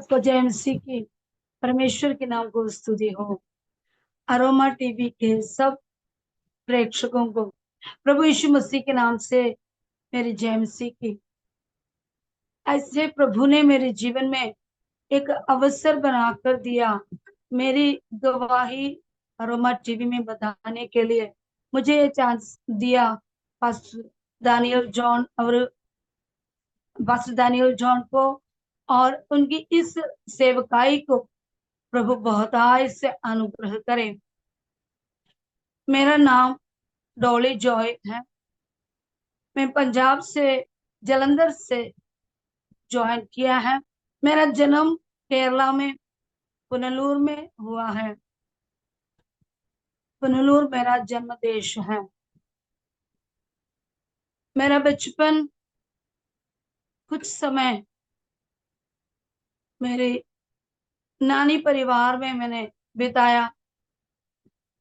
सबको जय मसीह की। परमेश्वर के नाम को स्तुति हो। अरोमा टीवी के सब प्रेक्षकों को प्रभु यीशु मसीह के नाम से मेरी जय मसीह की। ऐसे प्रभु ने मेरे जीवन में एक अवसर बनाकर दिया, मेरी गवाही अरोमा टीवी में बताने के लिए मुझे ये चांस दिया। पास्टर दानियल जॉन को और उनकी इस सेवकाई को प्रभु बहुत से अनुग्रह करे। मेरा नाम डॉली जॉय है। मैं पंजाब से जलंधर से ज्वाइन किया है। मेरा जन्म केरला में पुनलूर में हुआ है। पुनलूर मेरा जन्म देश है। मेरा बचपन कुछ समय मेरे नानी परिवार में मैंने बिताया।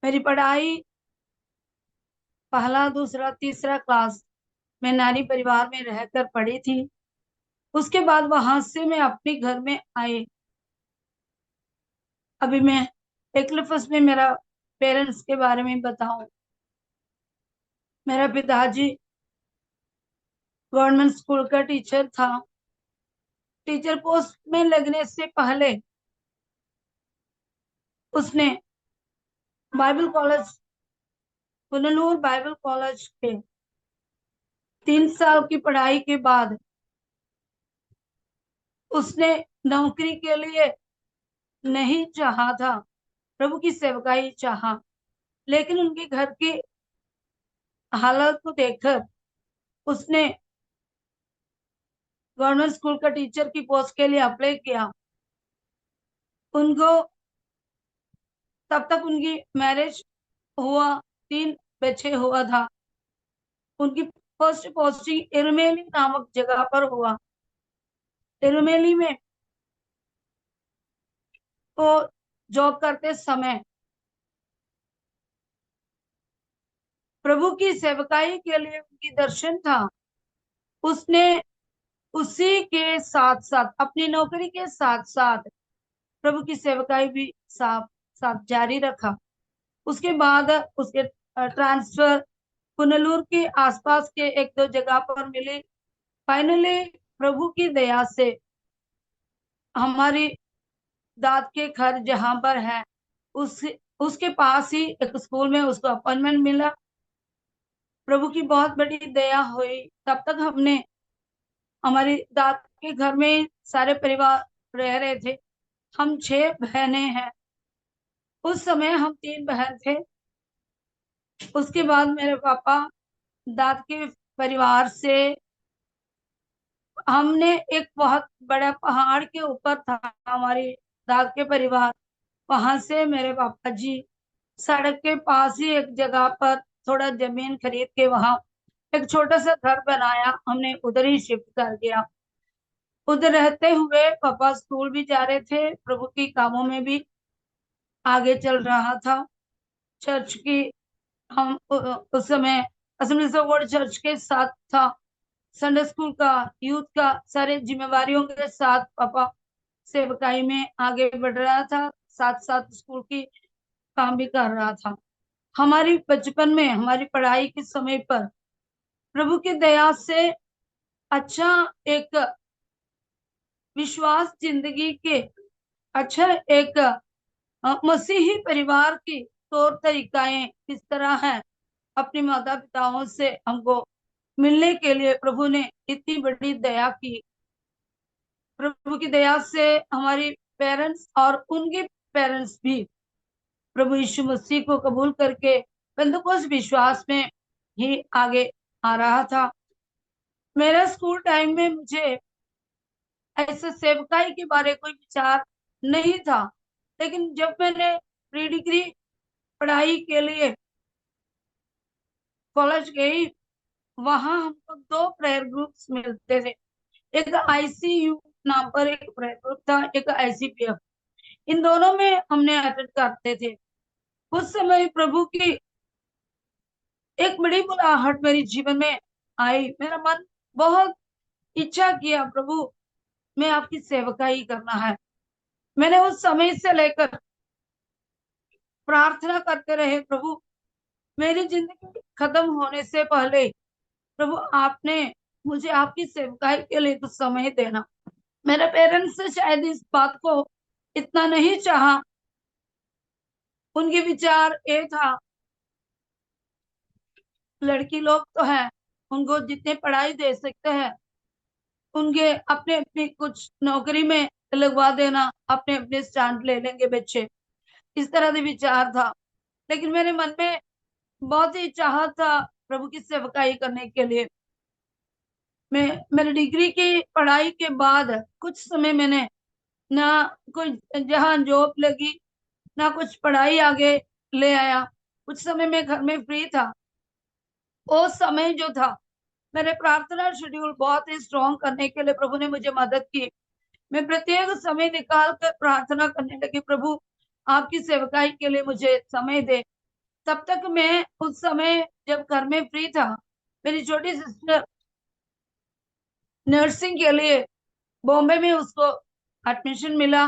मेरी पढ़ाई पहला दूसरा तीसरा क्लास मैं नानी परिवार में रहकर पढ़ी थी। उसके बाद वहां से मैं अपने घर में आई। अभी मैं एक लफ्ज में मेरा पेरेंट्स के बारे में बताऊं। मेरा पिताजी गवर्नमेंट स्कूल का टीचर था। टीचर पोस्ट में लगने से पहले उसने बाइबल कॉलेज पुनलूर बाइबल कॉलेज के 3 साल की पढ़ाई के बाद उसने नौकरी के लिए नहीं चाहा था, प्रभु की सेवकाई चाहा। लेकिन उनके घर की हालत को देखकर उसने गवर्नमेंट स्कूल का टीचर की पोस्ट के लिए अप्लाई किया। उनको तब तक उनकी मैरिज हुआ, 3 बच्चे हुआ था। उनकी फर्स्ट पोस्टिंग इरमेली नामक जगह पर हुआ। इरमेली में वो जॉब करते समय प्रभु की सेवकाई के लिए उनकी दर्शन था। उसने उसी के साथ साथ अपनी नौकरी के साथ साथ प्रभु की सेवकाई भी साथ साथ जारी रखा। उसके बाद उसके ट्रांसफर पुनलूर के आसपास के एक दो जगह पर मिली। फाइनली प्रभु की दया से हमारी दाद के घर जहां पर है उस उसके पास ही एक स्कूल में उसको अपॉइंटमेंट मिला। प्रभु की बहुत बड़ी दया हुई। तब तक हमने हमारी दाद के घर में सारे परिवार रह रहे थे। हम 6 बहनें हैं। उस समय हम 3 बहन थे। उसके बाद मेरे पापा दाद के परिवार से हमने एक बहुत बड़ा पहाड़ के ऊपर था हमारी दाद के परिवार। वहां से मेरे पापा जी सड़क के पास ही एक जगह पर थोड़ा जमीन खरीद के वहां एक छोटा सा घर बनाया। हमने उधर ही शिफ्ट कर दिया। उधर रहते हुए पापा स्कूल भी जा रहे थे, प्रभु के कामों में भी आगे चल रहा था। चर्च की हम उस समय असेंबलीज ऑफ गॉड चर्च के साथ था। संडे स्कूल का, यूथ का, सारे जिम्मेवारियों के साथ पापा सेवकाई में आगे बढ़ रहा था। साथ साथ स्कूल की काम भी कर रहा था। हमारी बचपन में हमारी पढ़ाई के समय पर प्रभु की दया से अच्छा एक विश्वास जिंदगी के अच्छा एक मसीही परिवार की तौर तरीकाएं किस तरह है, अपने माता पिताओं से हमको मिलने के लिए प्रभु ने इतनी बड़ी दया की। प्रभु की दया से हमारी पेरेंट्स और उनके पेरेंट्स भी प्रभु यीशु मसीह को कबूल करके पेंतुकोस विश्वास में ही आगे आ रहा था। मेरा स्कूल टाइम में मुझे ऐसे सेवकाई के बारे कोई विचार नहीं था। लेकिन जब मैंने प्री डिग्री पढ़ाई के लिए कॉलेज गई, वहां हमको 2 प्रेयर ग्रुप्स मिलते थे। एक आईसीयू नाम पर एक प्रेयर ग्रुप था, एक आईसीपीएफ। इन दोनों में हमने अटेंड करते थे। उस समय प्रभु की एक बड़ी बुलाहट मेरे जीवन में आई। मेरा मन बहुत इच्छा किया, प्रभु मैं आपकी सेवकाई करना है। मैंने उस समय से लेकर प्रार्थना करते रहे, प्रभु मेरी जिंदगी खत्म होने से पहले प्रभु आपने मुझे आपकी सेवकाई के लिए कुछ समय देना। मेरे पेरेंट्स से शायद इस बात को इतना नहीं चाहा। उनके विचार ये था, लड़की लोग तो है, उनको जितने पढ़ाई दे सकते हैं उनके अपने अपनी कुछ नौकरी में लगवा देना, अपने अपने स्टैंड ले लेंगे बच्चे। इस तरह से विचार था। लेकिन मेरे मन में बहुत ही चाहत था प्रभु की सेवकाई करने के लिए। मैं मेरी डिग्री की पढ़ाई के बाद कुछ समय मैंने ना कोई जहाँ जॉब लगी, ना कुछ पढ़ाई आगे ले आया। कुछ समय मैं घर में फ्री था। वो समय जो था, मेरे प्रार्थना शेड्यूल बहुत ही स्ट्रॉन्ग करने के लिए प्रभु ने मुझे मदद की। मैं प्रत्येक समय निकाल कर प्रार्थना करने लगी, प्रभु आपकी सेवकाई के लिए मुझे समय दे। तब तक मैं उस समय जब घर में फ्री था, मेरी छोटी सिस्टर नर्सिंग के लिए बॉम्बे में उसको एडमिशन मिला।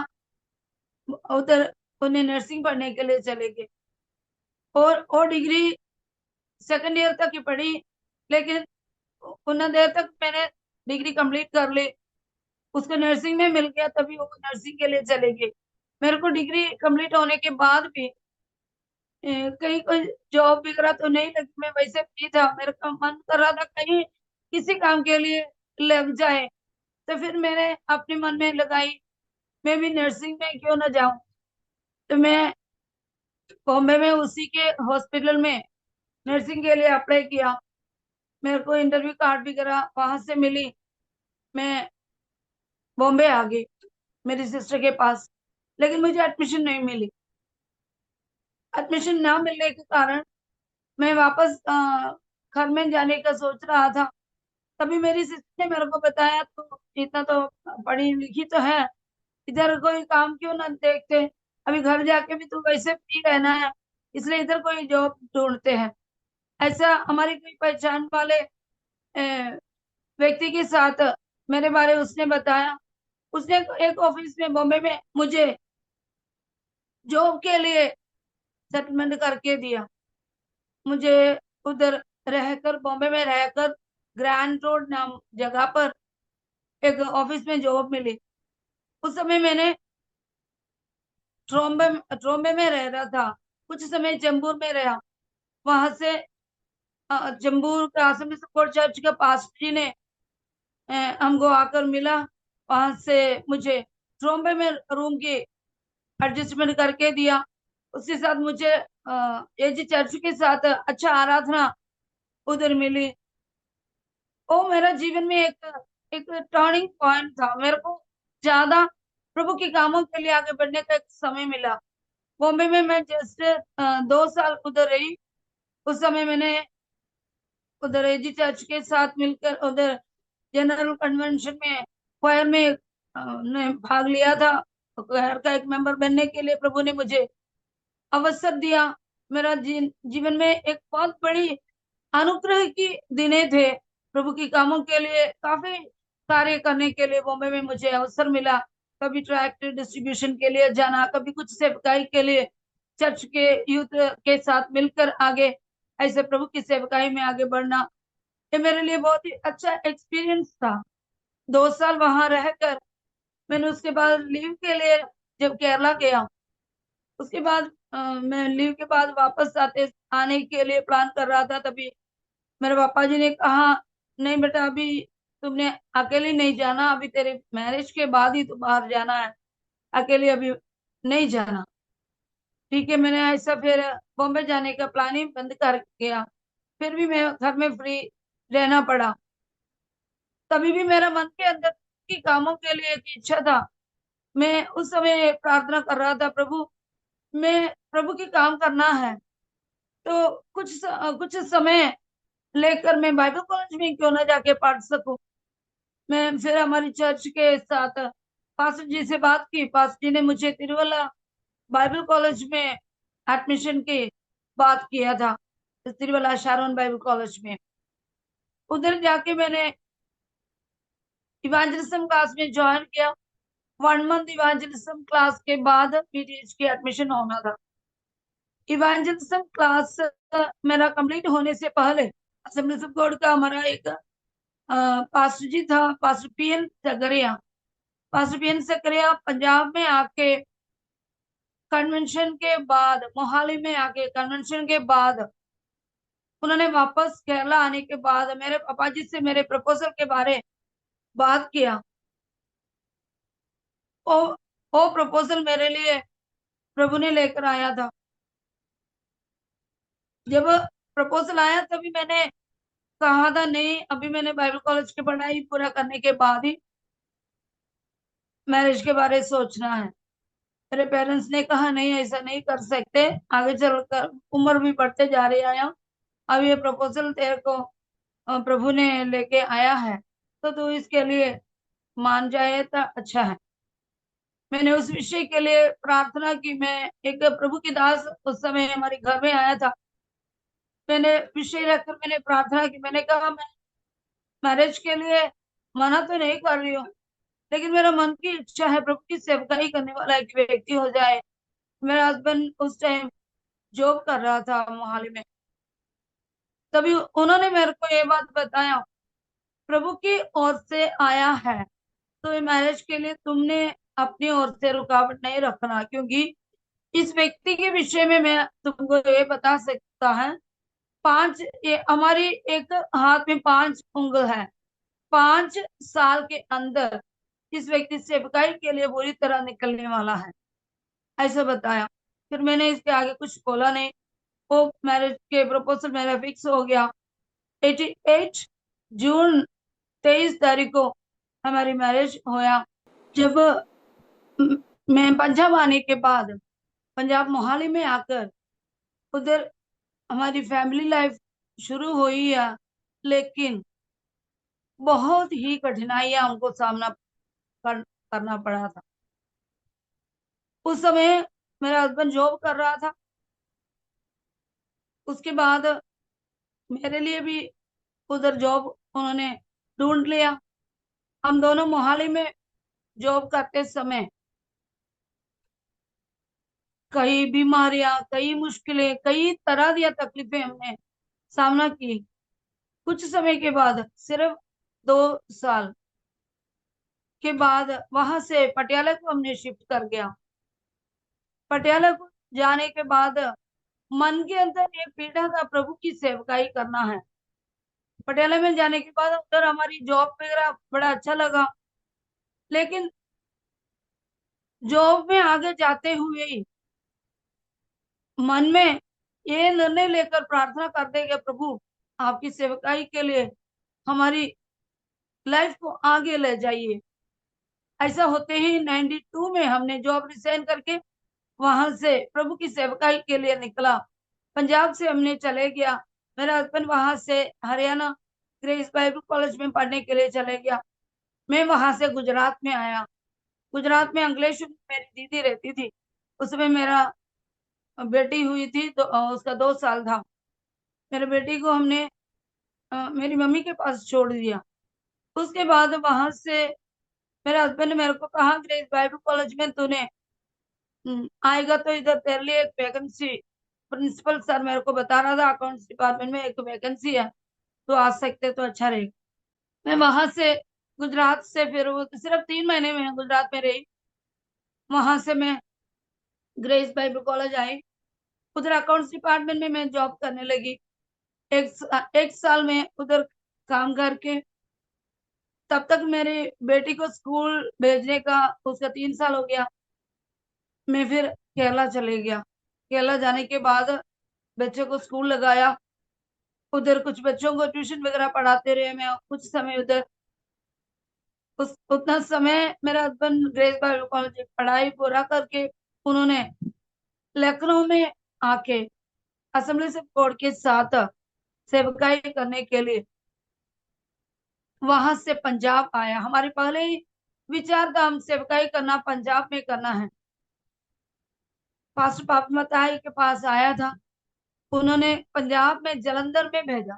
उधर उन्हें नर्सिंग पढ़ने के लिए चले गए और डिग्री सेकंड ईयर तक ही पढ़ी। लेकिन उतना देर तक मैंने डिग्री कंप्लीट कर ली, उसको नर्सिंग में मिल गया, तभी वो नर्सिंग के लिए चले गए। मेरे को डिग्री कंप्लीट होने के बाद भी कहीं कोई जॉब वगैरह तो नहीं लगी। मैं वैसे फ्री था, मेरे का मन कर रहा था कहीं किसी काम के लिए लग जाए। तो फिर मैंने अपने मन में लगाई, मैं भी नर्सिंग में क्यों ना जाऊं। तो मैं बॉम्बे में उसी के हॉस्पिटल में नर्सिंग के लिए अप्लाई किया। मेरे को इंटरव्यू कार्ड वगैरह वहां से मिली। मैं बॉम्बे आ गई मेरी सिस्टर के पास। लेकिन मुझे एडमिशन नहीं मिली। एडमिशन ना मिलने के कारण मैं वापस घर में जाने का सोच रहा था। तभी मेरी सिस्टर ने मेरे को बताया, तो इतना तो पढ़ी लिखी तो है, इधर कोई काम क्यों ना देखते। अभी घर जाके भी तो वैसे फ्री रहना है, इसलिए इधर कोई जॉब ढूंढते हैं। ऐसा हमारी कोई पहचान वाले व्यक्ति के साथ मेरे बारे उसने बताया। उसने एक ऑफिस में बॉम्बे में मुझे जॉब के लिए सेटलमेंट करके दिया। मुझे उधर रहकर, बॉम्बे में रहकर, ग्रैंड रोड नाम जगह पर एक ऑफिस में जॉब मिली। उस समय मैंने ट्रोम्बे ट्रोम्बे में रह रहा था। कुछ समय जम्बूर में रहा। वहां से जम्बूर का आसमी सपोर्ट चर्च का पास्टर जी ने हमको आकर मिला। वहां से मुझे ट्रोम्बे में रूम की एडजस्टमेंट करके दिया। उसके साथ मुझे एजी चर्च के साथ अच्छा आराधना उधर मिली। वो मेरा जीवन में एक एक टर्निंग पॉइंट था। मेरे को ज्यादा प्रभु के कामों के लिए आगे बढ़ने का एक समय मिला। बॉम्बे में मैं जस्ट 2 साल उधर रही। उस समय मैंने उधर एजी चर्च के साथ मिलकर उधर जनरल कन्वेंशन में क्वायर में ने भाग लिया था। क्वायर का एक मेंबर बनने के लिए प्रभु ने मुझे अवसर दिया। मेरा जीवन में एक बहुत बड़ी अनुग्रह की दिने थे। प्रभु की कामों के लिए काफी कार्य करने के लिए बॉम्बे में मुझे अवसर मिला। कभी ट्रैक्ट डिस्ट्रीब्यूशन के लिए जाना, कभी कुछ सेवकाई के लिए चर्च के यूथ के साथ मिलकर आगे ऐसे प्रभु की सेवकाई में आगे बढ़ना, ये मेरे लिए बहुत ही अच्छा एक्सपीरियंस था। 2 साल वहां रहकर मैंने उसके बाद लीव के लिए जब केरला गया, उसके बाद मैं लीव के बाद वापस आने के लिए प्लान कर रहा था। तभी मेरे पापा जी ने कहा, नहीं बेटा अभी तुमने अकेले नहीं जाना, अभी तेरे मैरिज के बाद ही तू बाहर जाना है, अकेले अभी नहीं जाना। ठीक है, मैंने ऐसा फिर बॉम्बे जाने का प्लानिंग बंद कर गया। फिर भी मैं घर में फ्री रहना पड़ा। तभी भी मेरा मन के अंदर की कामों के लिए एक इच्छा था। मैं उस समय प्रार्थना कर रहा था, प्रभु मैं प्रभु की काम करना है, तो कुछ समय लेकर मैं बाइबल कॉलेज में क्यों ना जाके पढ़ सकूं। मैं फिर हमारी चर्च के साथ पास्टर जी से बात की। पास्टर जी ने मुझे तिरुवल्ला बाइबल कॉलेज में एडमिशन की बात किया था, तिरुवल्ला शारोन बाइबल कॉलेज में। उधर जाके मैंने इवांजलिज्म क्लास में ज्वाइन किया। 1 मंथ इवेंजलिज्म क्लास के बाद पीटीएच की एडमिशन होना था। इवेंजलिज्म क्लास मेरा कंप्लीट होने से पहले असेंबलीज ऑफ गॉड का हमारा एक पास्टर जी था, pastor PN Sakariya. Pastor PN Sakariya Punjab में आके कन्वेंशन के बाद, मोहाली में आके कन्वेंशन के बाद उन्होंने वापस केरला आने के बाद मेरे पापा जी से मेरे प्रपोजल के बारे बात किया। वो वो प्रपोजल मेरे लिए प्रभु ने लेकर आया था। जब प्रपोजल आया तभी मैंने कहा था नहीं, अभी मैंने बाइबल कॉलेज की पढ़ाई पूरा करने के बाद ही मैरिज के बारे में सोचना है। मेरे पेरेंट्स ने कहा नहीं, ऐसा नहीं कर सकते, आगे चलकर उम्र भी बढ़ते जा रही है, अब ये प्रपोजल तेरे को प्रभु ने लेके आया है तो तू इसके लिए मान जाए तो अच्छा है। मैंने उस विषय के लिए प्रार्थना की। मैं एक प्रभु की दास उस समय हमारे घर में आया था। मैंने विषय रखकर मैंने प्रार्थना की। मैंने कहा मैं मैरिज के लिए मना तो नहीं कर रही हूँ, लेकिन मेरा मन की इच्छा है प्रभु की सेवकाई करने वाला एक व्यक्ति हो जाए। मेरा हस्बैंड उस टाइम जॉब कर रहा था मोहाली में। तभी उन्होंने मेरे को ये बात बताया, प्रभु की ओर से आया है तो ये मैरिज के लिए तुमने अपनी ओर से रुकावट नहीं रखना, क्योंकि इस व्यक्ति के विषय में मैं तुमको ये बता सकता है, पांच ये हमारी एक हाथ में 5 उंगल है। 5 साल के अंदर इस व्यक्ति सेवकाई के लिए बुरी तरह निकलने वाला है, ऐसा बताया। फिर मैंने इसके आगे कुछ बोला नहीं। वो मैरिज के प्रपोजल मेरा फिक्स हो गया। 28 जून 23 तारीख को हमारी मैरिज होया। जब मैं पंजाब आने के बाद, पंजाब मोहाली में आकर उधर हमारी फैमिली लाइफ शुरू हुई है, लेकिन बहुत ही कठिनाइयां हमको सामना करना पड़ा था। उस समय मेरा हस्बैंड जॉब कर रहा था। उसके बाद मेरे लिए भी उधर जॉब उन्होंने ढूंढ लिया। हम दोनों मोहाली में जॉब करते समय कई बीमारियां, कई मुश्किलें, कई तरह की तकलीफें हमने सामना की। कुछ समय के बाद, सिर्फ 2 साल के बाद वहां से पटियाला को हमने शिफ्ट कर गया। पटियाला को जाने के बाद मन के अंदर ये पीड़ा था, प्रभु की सेवकाई करना है। पटियाला में जाने के बाद उधर हमारी जॉब वगैरह बड़ा अच्छा लगा, लेकिन जॉब में आगे जाते हुए ही मन में ये निर्णय लेकर प्रार्थना करते कि प्रभु आपकी सेवकाई के लिए हमारी लाइफ को आगे ले जाइए। ऐसा होते ही 92 में हमने जॉब रिजाइन करके वहां से प्रभु की सेवकाई के लिए निकला। पंजाब से हमने चले गया। मेरा हस्बैंड वहां से हरियाणा ग्रेस बाइबल कॉलेज में पढ़ने के लिए चले गया। मैं वहां से गुजरात में आया। गुजरात में अंकलेश्वर में मेरी दीदी रहती थी। उसमें मेरा बेटी हुई थी तो उसका 2 साल था। मेरे बेटी को हमने मेरी मम्मी के पास छोड़ दिया। उसके बाद वहां से मेरे हस्बैंड ने मेरे को कहा, ग्रेस बाइबल कॉलेज में तूने आएगा तो इधर तेरे लिए एक वैकेंसी, प्रिंसिपल सर मेरे को बता रहा था अकाउंट्स डिपार्टमेंट में एक वैकेंसी है, तो आ सकते तो अच्छा रहेगा। मैं वहां से गुजरात से फिर वो सिर्फ 3 महीने में गुजरात में रही। वहां से मैं ग्रेस बाइबल कॉलेज आई। उधर अकाउंट्स डिपार्टमेंट में मैं जॉब करने लगी। एक साल में उधर काम करके तब तक मेरी बेटी को स्कूल भेजने का उसका 3 साल हो गया। मैं फिर केरला चले गया। केरला जाने के बाद बच्चे को स्कूल लगाया। उधर कुछ बच्चों को ट्यूशन वगैरह पढ़ाते रहे मैं कुछ समय उधर। उतना समय मेरा हस्बैंड ग्रेस बाइबल कॉलेज पढ़ाई पूरा करके उन्होंने लखनऊ में आके असेंबली ऑफ गॉड के साथ सेवकाई करने के लिए वहां से पंजाब आया। हमारे पहले ही विचार था हम सेवकाई करना पंजाब में करना है। पास्टर पाप मताई के पास आया था। उन्होंने पंजाब में जलंधर में भेजा,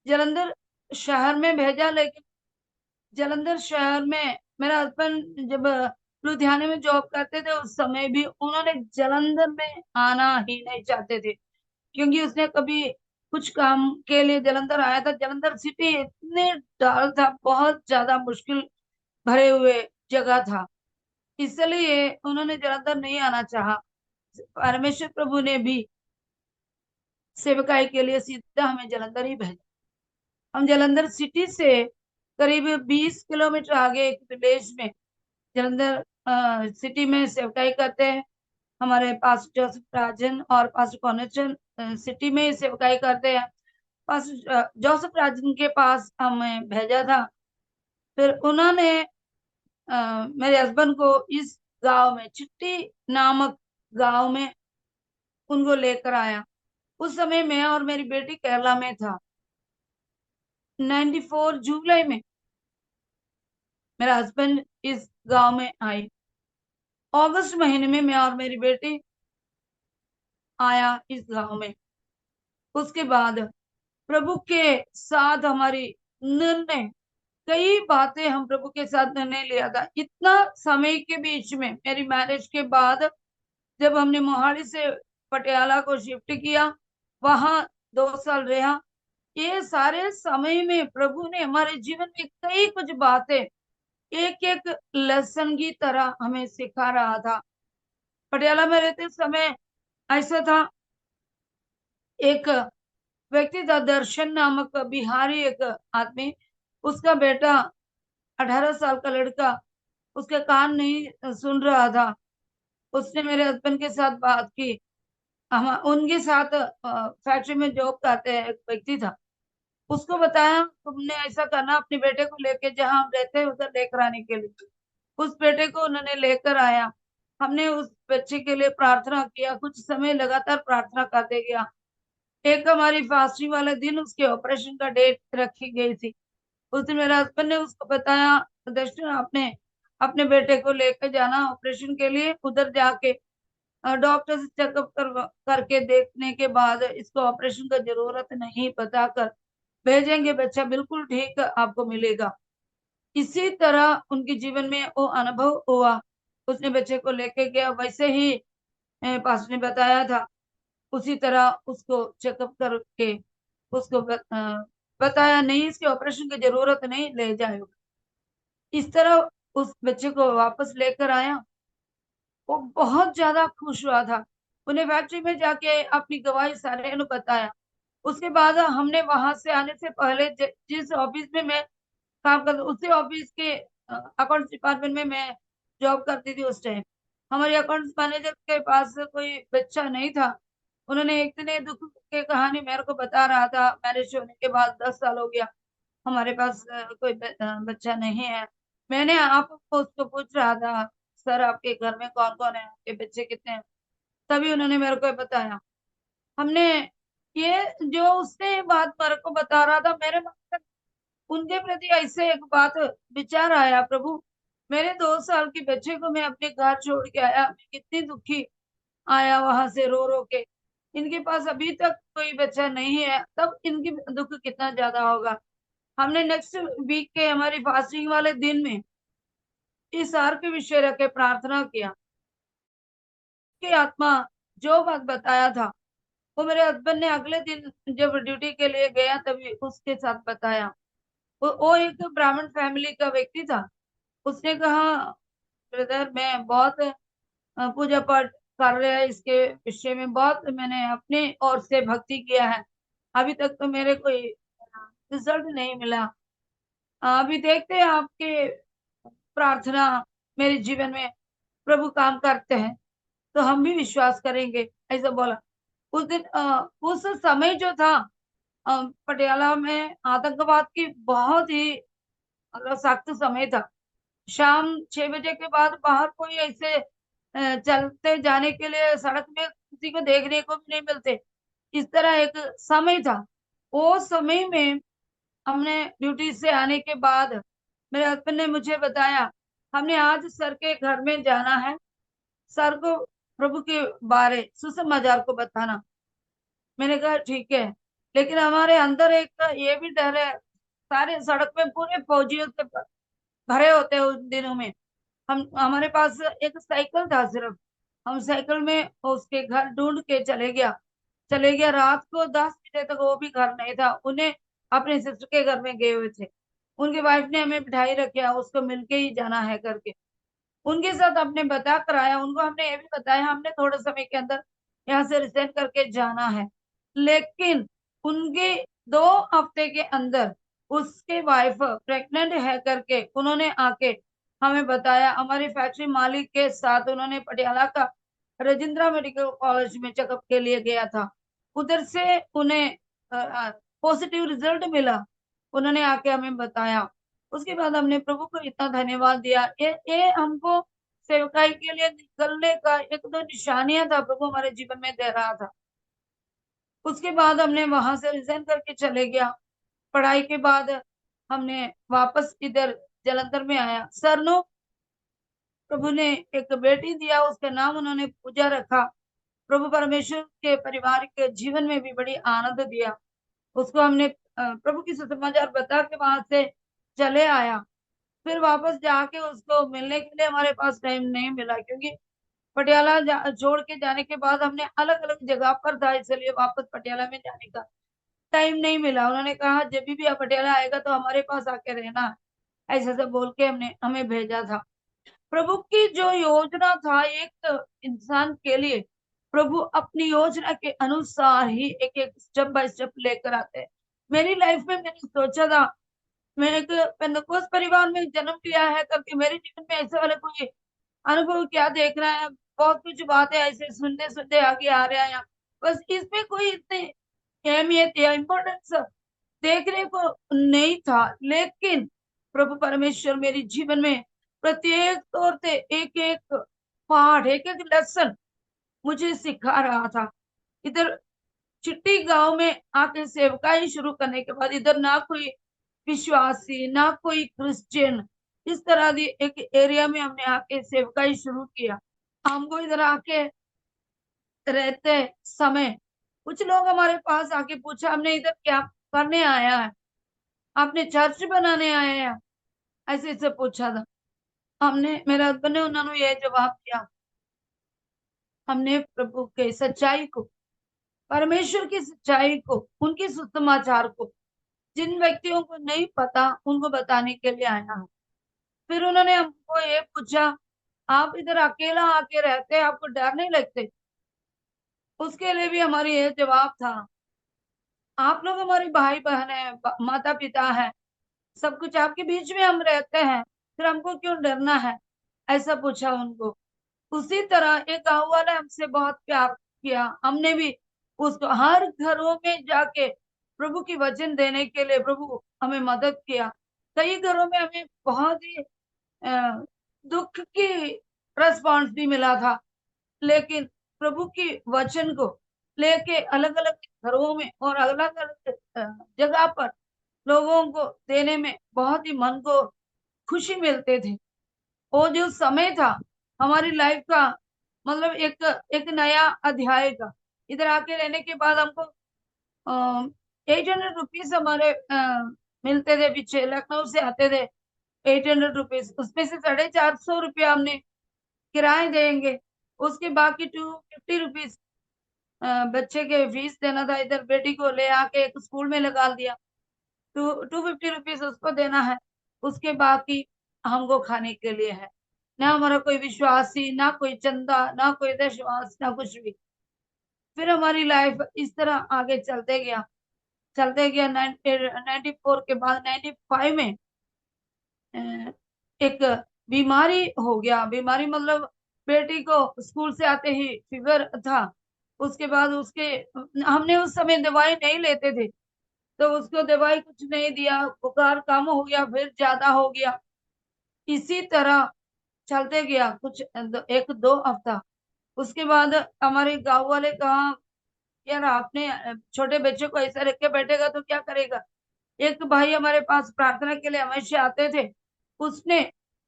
जलंधर शहर में भेजा, लेकिन जलंधर शहर में मेरा हस्बैंड जब लुधियाने में जॉब करते थे उस समय भी उन्होंने जलंधर में आना ही नहीं चाहते थे, क्योंकि उसने कभी कुछ काम के लिए जलंधर आया था। जलंधर सिटी इतने डाल था, बहुत ज्यादा मुश्किल भरे हुए जगह था, इसलिए उन्होंने जलंधर नहीं आना चाहा। परमेश्वर प्रभु ने भी सेवकाई के लिए सीधा हमें जलंधर ही भेजा। हम जलंधर सिटी से करीब 20 किलोमीटर आगे एक विलेज में जलंधर सिटी में सेवकाई करते हैं। हमारे पास जोसेफ राजन और पास कॉनेचन सिटी में ही सेवकाई करते हैं। पास जोसेफ राजन के पास हमें भेजा था। फिर उन्होंने मेरे हस्बैंड को इस गांव में, चिट्टी नामक गांव में उनको लेकर आया। उस समय मैं और मेरी बेटी केरला में था। 94 जुलाई में मेरा हस्बैंड इस गांव में आई। अगस्त महीने में मैं और मेरी बेटी आया इस गांव में। उसके बाद प्रभु के साथ हमारी निर्णय, कई बातें हम प्रभु के साथ निर्णय लिया था। इतना समय के बीच में मेरी मैरिज के बाद जब हमने मोहाली से पटियाला को शिफ्ट किया, वहां 2 साल रहा। ये सारे समय में प्रभु ने हमारे जीवन में कई कुछ बातें एक एक लेसन की तरह हमें सिखा रहा था। पटियाला में रहते समय ऐसा था, एक व्यक्ति था दर्शन नामक बिहारी एक आदमी, उसका बेटा 18 साल का लड़का, उसके कान नहीं सुन रहा था। उसने मेरे हस्बैंड के साथ बात की। हम उनके साथ फैक्ट्री में जॉब करते हैं एक व्यक्ति था, उसको बताया तुमने ऐसा करना, अपने बेटे को लेके जहां हम रहते हैं उधर लेकर आने के लिए। उस बेटे को उन्होंने लेकर आया। हमने उस बच्चे के लिए प्रार्थना किया, कुछ समय लगातार प्रार्थना करते गया। एक हमारी फास्टिंग वाले दिन उसके ऑपरेशन का डेट रखी गई थी। उस दिन मेरे हस्बैंड ने उसको बताया, दर्शन आपने अपने बेटे को लेकर जाना ऑपरेशन के लिए, उधर जाके डॉक्टर से चेकअप करके देखने के बाद इसको ऑपरेशन का जरूरत नहीं बताकर भेजेंगे, बच्चा बिल्कुल ठीक आपको मिलेगा। इसी तरह उनके जीवन में वो अनुभव हुआ। उसने बच्चे को लेके गया, वैसे ही पास ने बताया था, उसी तरह उसको चेकअप करके उसको बताया नहीं इसके ऑपरेशन की जरूरत नहीं, ले जाएगा। इस तरह उस बच्चे को वापस लेकर आया। वो बहुत ज्यादा खुश हुआ था। उन्हें फैक्ट्री में जाके अपनी गवाही सारे ने बताया। उसके बाद हमने वहां से आने से पहले जिस ऑफिस में मैं काम कर, उसी ऑफिस के अकाउंट्स डिपार्टमेंट में मैं जॉब करती थी उस टाइम। हमारे अकाउंट्स मैनेजर के पास कोई बच्चा नहीं था। उन्होंने एक दिन ये दुख की कहानी मेरे को बता रहा था, मैरिज होने के बाद 10 साल हो गया, हमारे पास कोई बच्चा नहीं है। मैंने आपको उसको पूछ रहा था, सर आपके घर में कौन कौन है, आपके बच्चे कितने हैं? तभी उन्होंने मेरे को बताया। हमने ये जो उसने बात मेरे को बता रहा था, मेरे मन में उनके प्रति ऐसे एक बात विचार आया, प्रभु मेरे 2 साल के बच्चे को मैं अपने घर छोड़ के आया, मैं कितनी दुखी आया वहां से रो रो के। इनके पास अभी तक कोई बच्चा नहीं है, तब इनकी दुख कितना ज्यादा होगा। हमने नेक्स्ट वीक के हमारी फास्टिंग वाले दिन में इस हार के विषय रख के प्रार्थना किया कि आत्मा जो बात बताया था वो मेरे हस्बैंड ने अगले दिन जब ड्यूटी के लिए गया तभी उसके साथ बताया। वो एक ब्राह्मण फैमिली का व्यक्ति था। उसने कहा, ब्रदर मैं बहुत पूजा पाठ कर रहा है, इसके विषय में बहुत मैंने अपने ओर से भक्ति किया है, अभी तक तो मेरे कोई रिजल्ट नहीं मिला। अभी देखते हैं आपके प्रार्थना मेरे जीवन में प्रभु काम करते हैं तो हम भी विश्वास करेंगे, ऐसा बोला। उस दिन उस समय जो था पटियाला में आतंकवाद की बहुत ही मतलब सख्त समय था। शाम 6 बजे के बाद बाहर कोई ऐसे चलते जाने के लिए सड़क में किसी को देखने को भी नहीं मिलते, इस तरह एक समय था। वो समय में हमने ड्यूटी से आने के बाद मेरे हस्बैंड ने मुझे बताया, हमने आज सर के घर में जाना है, सर को प्रभु के बारे सुसमाचार को बताना। मैंने कहा ठीक है, लेकिन हमारे अंदर एक ये भी डर है, सारे सड़क में पूरे फौजियों से भरे होते हैं उन दिनों में। हमारे पास एक साइकिल था सिर्फ, हम साइकिल में उसके घर ढूंढ के चले गया रात को 10 बजे तक वो भी घर नहीं था। उन्हें अपने सिस्टर के घर में गए हुए थे। उनकी वाइफ ने हमें बिठाई रखा, उसको मिलके ही जाना है करके। उनके साथ हमने बता कराया, उनको हमने ये भी बताया हमने थोड़े समय के अंदर यहाँ से रिजाइन करके जाना है। लेकिन उनके 2 हफ्ते के अंदर उसके वाइफ प्रेग्नेंट है करके उन्होंने आके हमें बताया। हमारी फैक्ट्री मालिक के साथ उन्होंने पटियाला का राजेंद्रा मेडिकल कॉलेज में चेकअप के लिए गया था। उधर से उन्हें पॉजिटिव रिजल्ट मिला। उन्होंने आके हमें बताया। उसके बाद हमने प्रभु को इतना धन्यवाद दिया। ये हमको सेवकाई के लिए निकलने का एक दो निशानियां था प्रभु हमारे जीवन में दे रहा था। उसके बाद हमने वहां से रिजाइन करके चले गया। पढ़ाई के बाद हमने वापस इधर जलंधर में आया। सरनो प्रभु ने एक बेटी दिया, उसका नाम उन्होंने पूजा रखा। प्रभु परमेश्वर के परिवार के जीवन में भी बड़ी आनंद दिया। उसको हमने प्रभु की सुसमाचार बता के वहां से चले आया। फिर वापस जाके उसको मिलने के लिए हमारे पास टाइम नहीं मिला, क्योंकि पटियाला छोड़ के जाने के बाद हमने अलग अलग जगह पर था, इसलिए वापस पटियाला में जाने का टाइम नहीं मिला। उन्होंने कहा जब भी आप पटियाला आएगा तो हमारे पास आके रहना, ऐसे सब बोल के हमने हमें भेजा था। प्रभु की जो योजना था एक इंसान के लिए, प्रभु अपनी योजना के अनुसार ही एक एक स्टेप बाय स्टेप लेकर आते हैं। मेरी लाइफ में मैंने सोचा था मैं एक पेंतकोस्त परिवार में जन्म लिया है करके मेरे जीवन में ऐसे वाले कोई अनुभव क्या देख रहा है। बहुत कुछ बातें ऐसे सुनते सुनते आगे आ रहा है, बस इसमें कोई इतनी अहमियत या इम्पोर्टेंस देखने को नहीं था। लेकिन प्रभु परमेश्वर मेरे जीवन में प्रत्येक तौर पे एक एक पाठ एक एक लेसन मुझे सिखा रहा था। इधर चिट्टी गांव में आके सेवकाई शुरू करने के बाद इधर ना कोई विश्वासी ना कोई क्रिश्चियन, इस तरह की एक एरिया में हमने आके सेवकाई शुरू किया। हमको इधर आके रहते समय कुछ लोग हमारे पास आके पूछा हमने इधर क्या करने आया है, आपने चर्च बनाने आए हैं, ऐसे ऐसे पूछा था। हमने मेरे हस्बैंड ने उन्होंने ये जवाब दिया, हमने प्रभु के सच्चाई को, परमेश्वर की सच्चाई को, उनके सुसमाचार को जिन व्यक्तियों को नहीं पता उनको बताने के लिए आया हूँ। फिर उन्होंने हमको ये पूछा आप इधर अकेला आके रहते हैं, आपको डर नहीं लगते? उसके लिए भी हमारी ये जवाब था, आप लोग हमारे भाई बहन है, माता पिता है, सब कुछ आपके बीच में हम रहते हैं, फिर हमको क्यों डरना है, ऐसा पूछा उनको। उसी तरह एक गांव वाले हमसे बहुत प्यार किया। हमने भी उसको हर घरों में जाके प्रभु की वचन देने के लिए प्रभु हमें मदद किया। कई घरों में हमें बहुत ही अ, दुख की रिस्पॉन्स भी मिला था। लेकिन प्रभु की वचन को लेके अलग अलग घरों में और अलग अलग जगह पर लोगों को देने में बहुत ही मन को खुशी मिलते थे। वो जो समय था हमारी लाइफ का, मतलब एक एक नया अध्याय का। इधर आके रहने के बाद हमको 800 रुपीज हमारे मिलते थे। पीछे लखनऊ से आते थे 800 रुपीज, उसमें से 450 रुपया हमने किराए देंगे, उसके बाकी 250 रुपीज बच्चे के फीस देना था। इधर बेटी को ले आके एक स्कूल में लगा दिया, 250 रुपीज उसको देना है, उसके बाकी हमको खाने के लिए है। ना हमारा कोई विश्वासी, ना कोई चंदा, ना कोई दशवास, ना कुछ भी। फिर हमारी लाइफ इस तरह आगे चलते गया। 94 के बाद 95 में एक बीमारी हो गया। बीमारी मतलब बेटी को स्कूल से आते ही फीवर था। उसके बाद उसके हमने उस समय दवाई नहीं लेते थे, तो उसको दवाई कुछ नहीं दिया, बुखार कम हो गया फिर ज्यादा हो गया। इसी तरह चलते गया कुछ 1-2 हफ्ता। उसके बाद हमारे गांव वाले कहा यार आपने छोटे बच्चे को ऐसा रख के बैठेगा तो क्या करेगा। एक भाई हमारे पास प्रार्थना के लिए हमेशा आते थे, उसने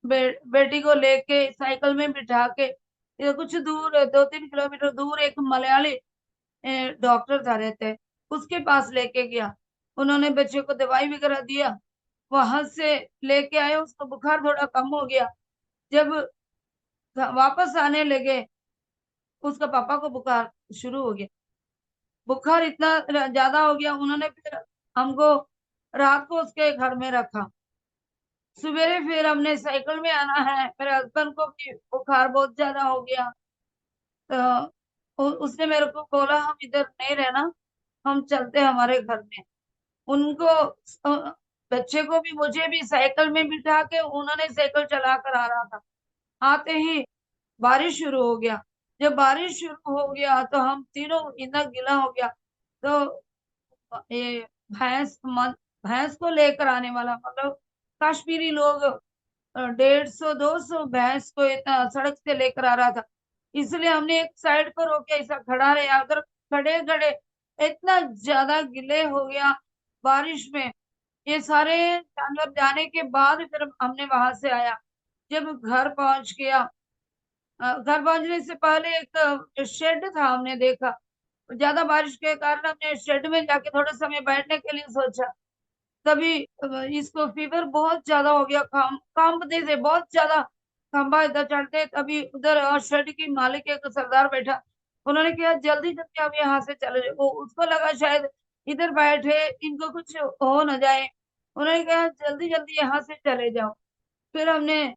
बेटी को लेके साइकिल में बिठा के ये कुछ दूर 2-3 किलोमीटर दूर एक मलयाली डॉक्टर था रहते, उसके पास लेके गया। उन्होंने बच्चे को दवाई वगैरह दिया, वहां से लेके आए, उसका बुखार थोड़ा कम हो गया। जब वापस आने लगे, उसका पापा को बुखार शुरू हो गया। बुखार इतना ज्यादा हो गया, उन्होंने फिर हमको रात को उसके घर में रखा। सवेरे फिर हमने साइकिल में आना है, मेरे हस्बैंड को भी बुखार बहुत ज्यादा हो गया। तो उसने मेरे को बोला हम इधर नहीं रहना, हम चलते हैं हमारे घर में। उनको बच्चे को भी मुझे भी साइकिल में बिठा के उन्होंने साइकिल चला कर आ रहा था। आते ही बारिश शुरू हो गया। जब बारिश शुरू हो गया तो हम तीनों इतना गीला हो गया। तो ये भैंस को लेकर आने वाला, मतलब कश्मीरी लोग 150-200 भैंस को इतना सड़क से लेकर आ रहा था। इसलिए हमने एक साइड पर होके ऐसा खड़ा रहे, अगर खड़े खड़े इतना ज्यादा गिले हो गया बारिश में। ये सारे जानवर जाने के बाद फिर हमने वहां से आया। जब घर पहुंच गया, घर पहुंचने से पहले एक शेड था, हमने देखा। ज्यादा बारिश के कारण हमने शेड में जाके थोड़ा समय बैठने के लिए सोचा। तभी इसको फीवर बहुत ज्यादा हो गया, कांपने से बहुत ज्यादा खंबा इधर चढ़ते। तभी उधर शेड की मालिक एक सरदार बैठा, उन्होंने कहा जल्दी जल्दी आप यहाँ से चले जाओ। वो उसको लगा शायद इधर बैठे इनको कुछ हो न जाए, उन्होंने कहा जल्दी जल्दी यहाँ से चले जाओ। फिर हमने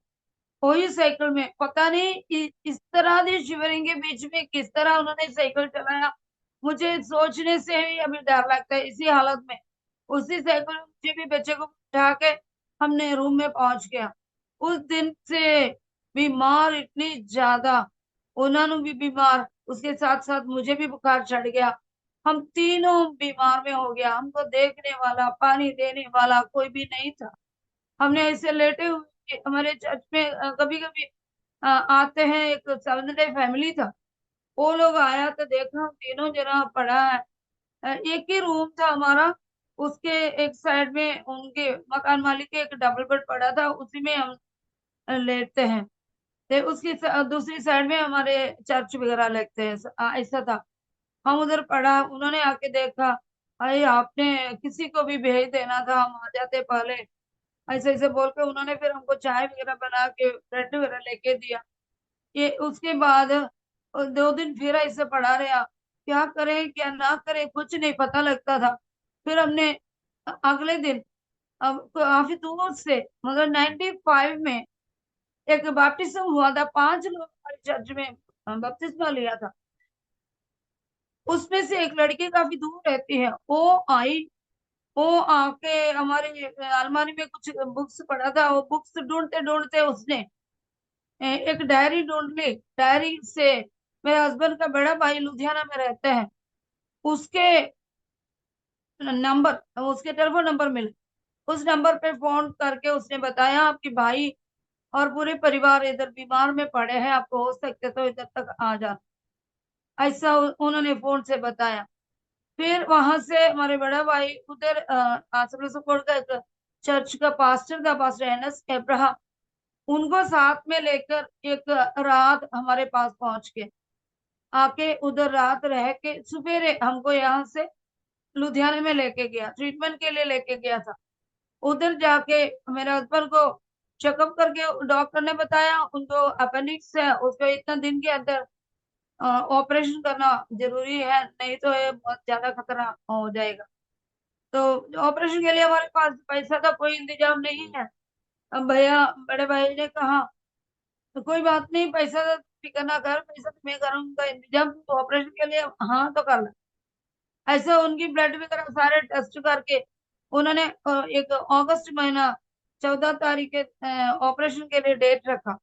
वही साइकिल में, पता नहीं इस तरह की शिवरिंग के बीच में किस तरह उन्होंने साइकिल चलाया, मुझे सोचने से ही अभी डर लगता है। इसी हालत में उसी साइकिल में मुझे भी बच्चे को उठा के हमने रूम में पहुंच गया। उस दिन से बीमार इतनी ज्यादा, उन्होंने भी बीमार, उसके साथ साथ मुझे भी बुखार चढ़ गया। हम तीनों बीमार में हो गया, हमको देखने वाला पानी देने वाला कोई भी नहीं था। हमने ऐसे लेटे हुए, हमारे चर्च में कभी कभी आते हैं, एक सेवन डे फैमिली था, वो लोग आया तो देखा हम तीनों जना पड़ा है। एक ही रूम था हमारा, उसके एक साइड में उनके मकान मालिक के एक डबल बेड पड़ा था, उसी में हम लेटते हैं। तो उसकी दूसरी साइड में हमारे चर्च वगैरह लगते हैं, ऐसा था। हम उधर पड़ा, उन्होंने आके देखा, अरे आपने किसी को भी भेज देना था, हम आ जाते पहले। ऐसे ऐसे बोल के उन्होंने फिर हमको चाय वगैरह बना के ब्रेड वगैरह लेके दिया। ये उसके बाद 2 दिन फिर ऐसे पड़ा रहा, क्या करें क्या ना करें कुछ नहीं पता लगता था। फिर हमने अगले दिन, अब काफी दूर से, मगर 95 में एक बपतिस्मा हुआ था, 5 लोग हमारे चर्च में बपतिस्मा लिया था। उसमें से एक लड़की काफी दूर रहती है, वो आई। वो आके हमारे अलमारी में कुछ बुक्स पड़ा था, वो बुक्स ढूंढते ढूंढते उसने एक डायरी ढूंढ ली। डायरी से मेरे हस्बैंड का बड़ा भाई लुधियाना में रहते हैं, उसके नंबर, उसके टेलीफोन नंबर मिले। उस नंबर पे फोन करके उसने बताया आपकी भाई और पूरे परिवार इधर बीमार में पड़े हैं, आपको हो सकते तो इधर तक आ जाना। ऐसा उन्होंने फोन से बताया। फिर वहां से हमारे बड़ा भाई उधर आसपास सपोर्ट का एक चर्च का पास्टर था, पास्टर एनएस अब्राहम, उनको साथ में लेकर एक रात हमारे पास पहुंच के आके उधर रात रह के सवेरे हमको यहाँ से लुधियाने में लेके गया, ट्रीटमेंट के लिए लेके गया था। उधर जाके मेरे हस्बैंड को चेकअप करके डॉक्टर ने बताया उनको अपेंडिक्स है, उसको इतना दिन के अंदर ऑपरेशन करना जरूरी है, नहीं तो ये बहुत ज्यादा खतरा हो जाएगा। तो ऑपरेशन के लिए हमारे पास पैसा का कोई इंतजाम नहीं है। अब भैया बड़े भाई ने कहा तो कोई बात नहीं, पैसा तो फिक्र ना कर, पैसा तो मैं करूंगा इंतजाम, तो ऑपरेशन के लिए हाँ तो कर ले। ऐसा उनकी ब्लड वगैरह सारे टेस्ट करके उन्होंने एक अगस्त महीना 14 तारीख के ऑपरेशन के लिए डेट रखा।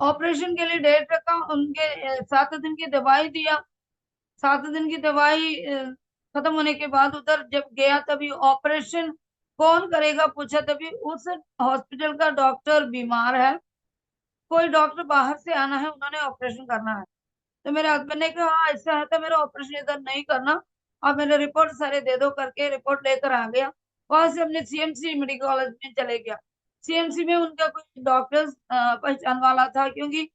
ऑपरेशन के लिए डेट रखा, उनके 7 दिन की दवाई दिया। 7 दिन की दवाई खत्म होने के बाद उधर जब गया तभी ऑपरेशन कौन करेगा पूछा, तभी उस हॉस्पिटल का डॉक्टर बीमार है, कोई डॉक्टर बाहर से आना है, उन्होंने ऑपरेशन करना है। तो मेरे हस्बैंड ने कहा हाँ ऐसा है तो मेरा ऑपरेशन इधर नहीं करना, आप मेरे रिपोर्ट सारे दे दो, करके रिपोर्ट लेकर आ गया। वहां से हमने सीएमसी मेडिकल कॉलेज में चले गया। सीएमसी में उनका कोई डॉक्टर पहचान वाला था, क्योंकि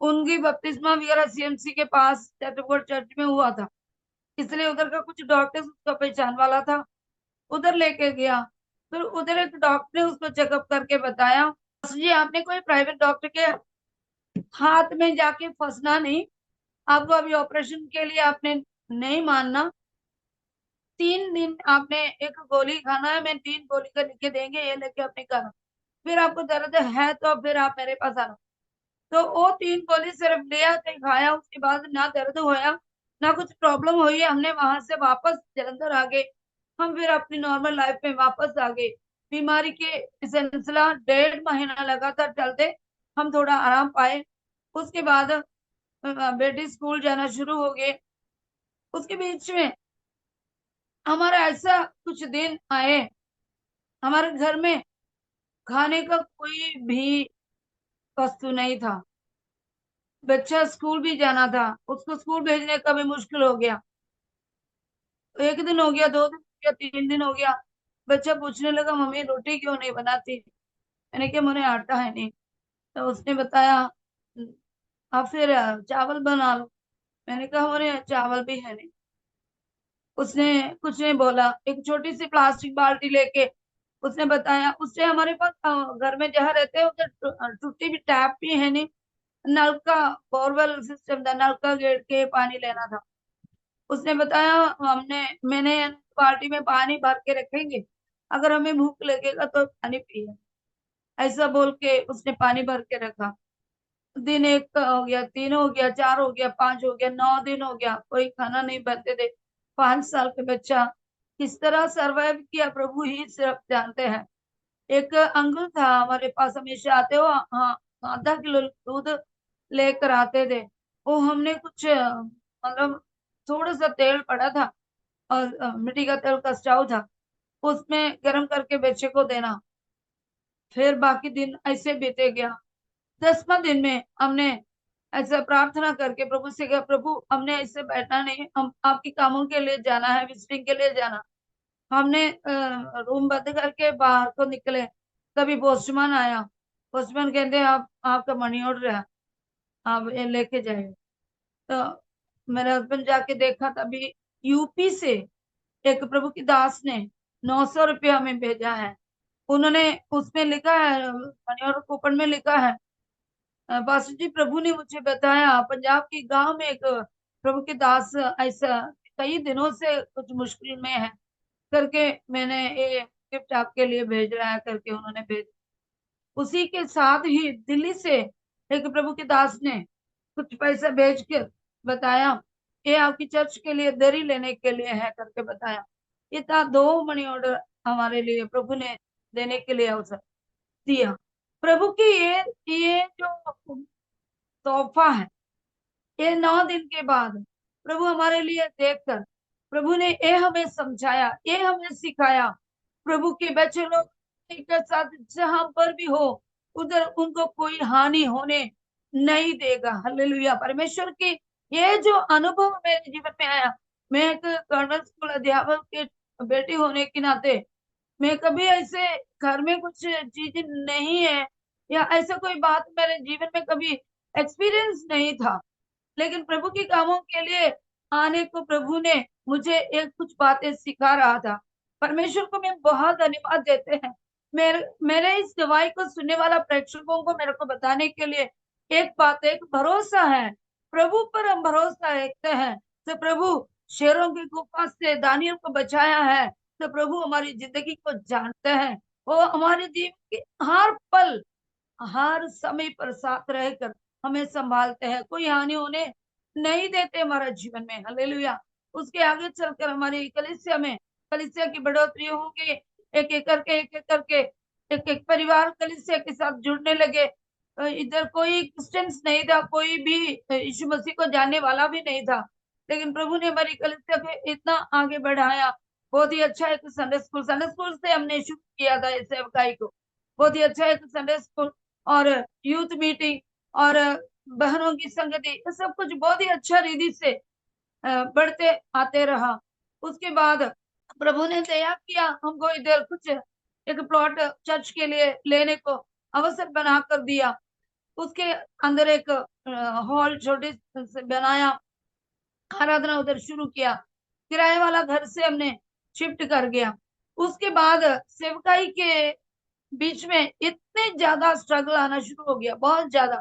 उनकी बपतिस्मा वगैरह सीएमसी के पास चैटकोट चर्च में हुआ था, इसलिए उधर का कुछ डॉक्टर उसका पहचान वाला था, उधर लेके गया। फिर उधर एक डॉक्टर ने उसको चेकअप करके बताया, जी आपने कोई प्राइवेट डॉक्टर के हाथ में जाके फंसना नहीं, आपको अभी ऑपरेशन के लिए आपने नहीं मानना, 3 दिन आपने एक गोली खाना है, मैं 3 गोली का लिख के देंगे, ये लेके अपने खाना, फिर आपको दर्द है तो फिर आप मेरे पास आना। तो वो 3 गोली सिर्फ लिया तो खाया, उसके बाद ना दर्द होया ना कुछ प्रॉब्लम हुई। हमने वहां से वापस जलंधर आ गए, हम फिर अपनी नॉर्मल लाइफ में वापस आ गए। बीमारी के सिलसिला 1.5 महीना लगा था चलते, हम थोड़ा आराम पाए। उसके बाद बेटी स्कूल जाना शुरू हो गए। उसके बीच में हमारा ऐसा कुछ दिन आए, हमारे घर में खाने का कोई भी वस्तु नहीं था। बच्चा स्कूल भी जाना था, उसको स्कूल भेजने का भी मुश्किल हो गया। 1 दिन हो गया, 2 दिन हो गया, 3 दिन हो गया, बच्चा पूछने लगा मम्मी रोटी क्यों नहीं बनाती। मैंने कहा मुझे आटा है नहीं। तो उसने बताया आप फिर चावल बना लो। मैंने कहा मुझे चावल भी है नहीं। उसने कुछ नहीं बोला, एक छोटी सी प्लास्टिक बाल्टी लेके उसने बताया, उससे हमारे पास घर में जहाँ रहते हैं उधर टूटी भी टैप भी है नहीं, नल का बोरवेल सिस्टम था, नल का गेड़ के पानी लेना था। उसने बताया मैंने बाल्टी में पानी भर के रखेंगे, अगर हमें भूख लगेगा तो पानी पिए, ऐसा बोल के उसने पानी भर के रखा। दिन 1 का हो गया, 3 हो गया, 4 हो गया, 5 हो गया, 9 दिन हो गया, कोई खाना नहीं बनते थे। 5 साल के बच्चा किस तरह सरवाइव किया प्रभु ही सिर्फ जानते हैं। एक अंकल था हमारे पास, हमेशा आते हो, हाँ, आधा किलो दूध लेकर आते थे। वो हमने कुछ मतलब थोड़ा सा तेल पड़ा था और मिट्टी का तेल का स्टोव था, उसमें गर्म करके बच्चे को देना। फिर बाकी दिन ऐसे बीते गया। 10वां दिन में हमने ऐसा प्रार्थना करके प्रभु से कहा, प्रभु हमने ऐसे बैठना नहीं, हम आपके कामों के लिए जाना है, विजिटिंग के लिए जाना। हमने रूम बंद करके बाहर को निकले, तभी पोस्टमैन आया। पोस्टमैन कहते आप आपका मनी ऑर्डर है, आप ये लेके जाइए। तो मेरे हस्बैंड जाके देखा, तभी यूपी से एक प्रभु की दास ने 900 रुपया हमें भेजा है। उन्होंने उसमें लिखा है, मनी ऑर्डर कूपन में लिखा है, पास्टर जी प्रभु ने मुझे बताया पंजाब की गांव में एक प्रभु के दास ऐसा कई दिनों से कुछ मुश्किल में है करके, मैंने ये गिफ्ट आपके लिए भेज रहा है करके उन्होंने भेज। उसी के साथ ही दिल्ली से एक प्रभु के दास ने कुछ पैसा भेज कर बताया ये आपकी चर्च के लिए दरी लेने के लिए है करके बताया। इतना 2 मनी ऑर्डर हमारे लिए प्रभु ने देने के लिए अवसर दिया। प्रभु की ये जो तोहफा है, ये 9 दिन के बाद प्रभु हमारे लिए देखकर प्रभु ने ये हमें समझाया, ये हमें सिखाया, प्रभु के बच्चे लोग के साथ जहां पर भी हो उधर उनको कोई हानि होने नहीं देगा। हालेलुया। परमेश्वर की ये जो अनुभव मेरे जीवन में आया, मैं एक गवर्नमेंट स्कूल अध्यापक के बेटी होने के नाते मैं कभी ऐसे घर में कुछ चीज नहीं है या ऐसा कोई बात मेरे जीवन में कभी एक्सपीरियंस नहीं था, लेकिन प्रभु के कामों के लिए आने को प्रभु ने मुझे एक कुछ बातें सिखा रहा था। परमेश्वर को मैं बहुत धन्यवाद देते हैं, मेरे इस दवाई को सुनने वाला प्रेक्षकों को मेरे को बताने के लिए एक बात, एक भरोसा है, प्रभु पर हम भरोसा रखते हैं। तो प्रभु शेरों की गुफा से दानियल को बचाया है, तो प्रभु हमारी जिंदगी को जानते हैं, वो हमारे जीवन के हर पल हर समय पर साथ रहकर हमें संभालते हैं, कोई हानि होने नहीं देते हमारा जीवन में। हालेलुया। उसके आगे चलकर हमारी कलीसिया में कलीसिया की बढ़ोतरी होगी, एक एक करके एक एक करके एक एक परिवार कलीसिया के साथ जुड़ने लगे। इधर कोई क्रिश्चियंस नहीं था, कोई भी यीशु मसीह को जानने वाला भी नहीं था, लेकिन प्रभु ने हमारी कलीसिया को इतना आगे बढ़ाया। बहुत ही अच्छा एक संडे स्कूल से हमने शुरू किया था इस सेवकाई को। बहुत ही अच्छा एक संडे स्कूल और यूथ मीटिंग और बहनों की संगति, ये सब कुछ बहुत ही अच्छा रीति से बढ़ते आते रहा। उसके बाद प्रभु ने दया किया, हमको इधर कुछ एक प्लॉट चर्च के लिए लेने को अवसर बना कर दिया। उसके अंदर एक हॉल छोटे से बनाया, आराधना उधर शुरू किया। किराए वाला घर से हमने शिफ्ट कर गया। उसके बाद सेवकाई के बीच में इतने ज्यादा स्ट्रगल आना शुरू हो गया, बहुत ज्यादा।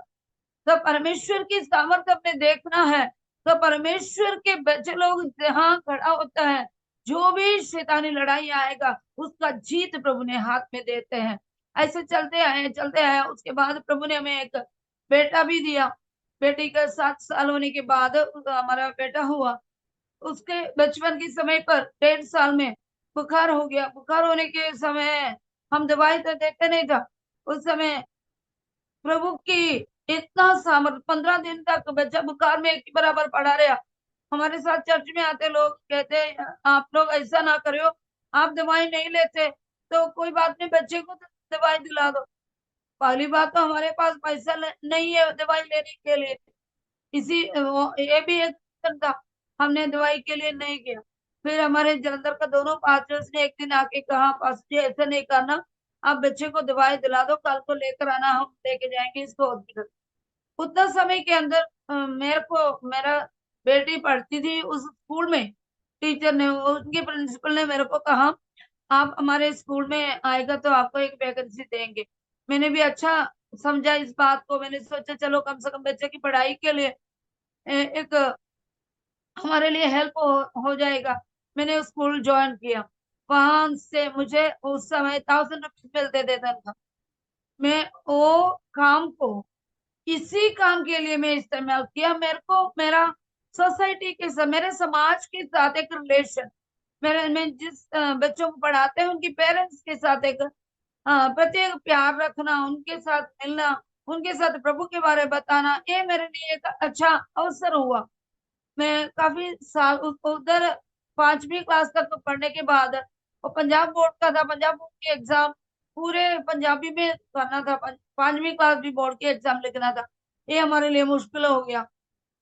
तो परमेश्वर की सामर्थ्य अपने देखना है, तो परमेश्वर के बच्चे लोग जहां खड़ा होता है, जो भी शैतानी लड़ाई आएगा उसका जीत प्रभु ने हाथ में देते हैं। ऐसे चलते आए। उसके बाद प्रभु ने हमें एक बेटा भी दिया। बेटी का 7 साल होने के बाद हमारा बेटा हुआ। उसके बचपन के समय पर 1.5 साल में बुखार हो गया। बुखार होने के समय हम दवाई तो देते नहीं था उस समय। प्रभु की इतना सामर्थ, 15 दिन तक बच्चा बुखार में एक ही बराबर पड़ा रहा। हमारे साथ चर्च में आते लोग कहते आप लोग ऐसा ना करो, आप दवाई नहीं लेते तो कोई बात नहीं, बच्चे को तो दवाई दिला दो। पहली बात तो हमारे पास पैसा नहीं है दवाई लेने के लिए। ये भी एक रीजन था, हमने दवाई के लिए नहीं किया। फिर हमारे जलंधर का दोनों पास्टर्स ने एक दिन आके कहा, पास्टर जी ऐसा नहीं करना, आप बच्चे को दवाई दिला दो, कल को लेकर आना, हम लेके जाएंगे इसको हॉस्पिटल। उतना समय के अंदर मेरा बेटी पढ़ती थी उस स्कूल में। टीचर ने, उनके प्रिंसिपल ने मेरे को कहा आप हमारे स्कूल में आएगा तो आपको एक वैकेंसी देंगे। मैंने भी अच्छा समझा इस बात को। मैंने सोचा चलो कम से कम बच्चे की पढ़ाई के लिए एक हमारे लिए हेल्प हो जाएगा। मैंने स्कूल ज्वाइन किया। वहां से मुझे उस समय 1000 रुपीज मिलते थे तनख्वाह। मैं वो काम को, इसी काम के लिए मैं इस्तेमाल किया। मेरे को मेरा सोसाइटी के साथ, मेरे समाज के साथ एक रिलेशन, मेरे मैं जिस बच्चों को पढ़ाते हैं उनकी पेरेंट्स के साथ एक प्रत्येक प्यार रखना, उनके साथ मिलना, उनके साथ प्रभु के बारे में बताना, ये मेरे लिए एक अच्छा अवसर हुआ। मैं काफी साल उधर 5वीं क्लास तक तो पढ़ने के बाद, वो पंजाब बोर्ड का था, पंजाब बोर्ड की एग्जाम पूरे पंजाबी में करना था। 5वीं क्लास भी बोर्ड की एग्जाम लिखना था। ये हमारे लिए मुश्किल हो गया।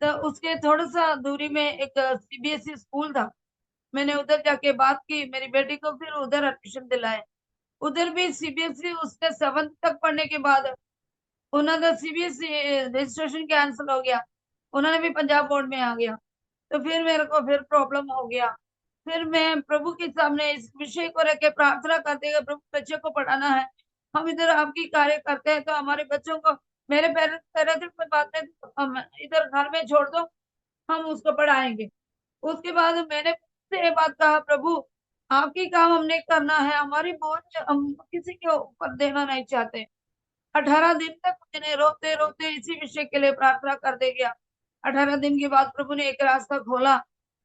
तो उसके थोड़ा सा दूरी में एक सीबीएसई स्कूल था। मैंने उधर जाके बात की, मेरी बेटी को फिर उधर एडमिशन दिलाए। उधर भी सीबीएसई, उसने 7th तक पढ़ने के बाद उन्होंने सीबीएसई रजिस्ट्रेशन कैंसिल हो गया, उन्होंने भी पंजाब बोर्ड में आ गया। तो फिर मेरे को फिर प्रॉब्लम हो गया। फिर मैं प्रभु के सामने इस विषय को रख के प्रार्थना करते हुए, प्रभु बच्चे को पढ़ाना है, हम इधर आपकी कार्य करते हैं तो हमारे बच्चों को, मेरे पेरेंट्स कह रहे थे कोई बात नहीं, हम इधर घर में छोड़ दो, हम उसको पढ़ाएंगे। उसके बाद मैंने से ये बात कहा, प्रभु आपकी काम हमने करना है, हमारी बोझ हम किसी के ऊपर देना नहीं चाहते। 18 दिन तक मैंने रोते रोते इसी विषय के लिए प्रार्थना करते गया। 18 दिन के बाद प्रभु ने एक रास्ता खोला।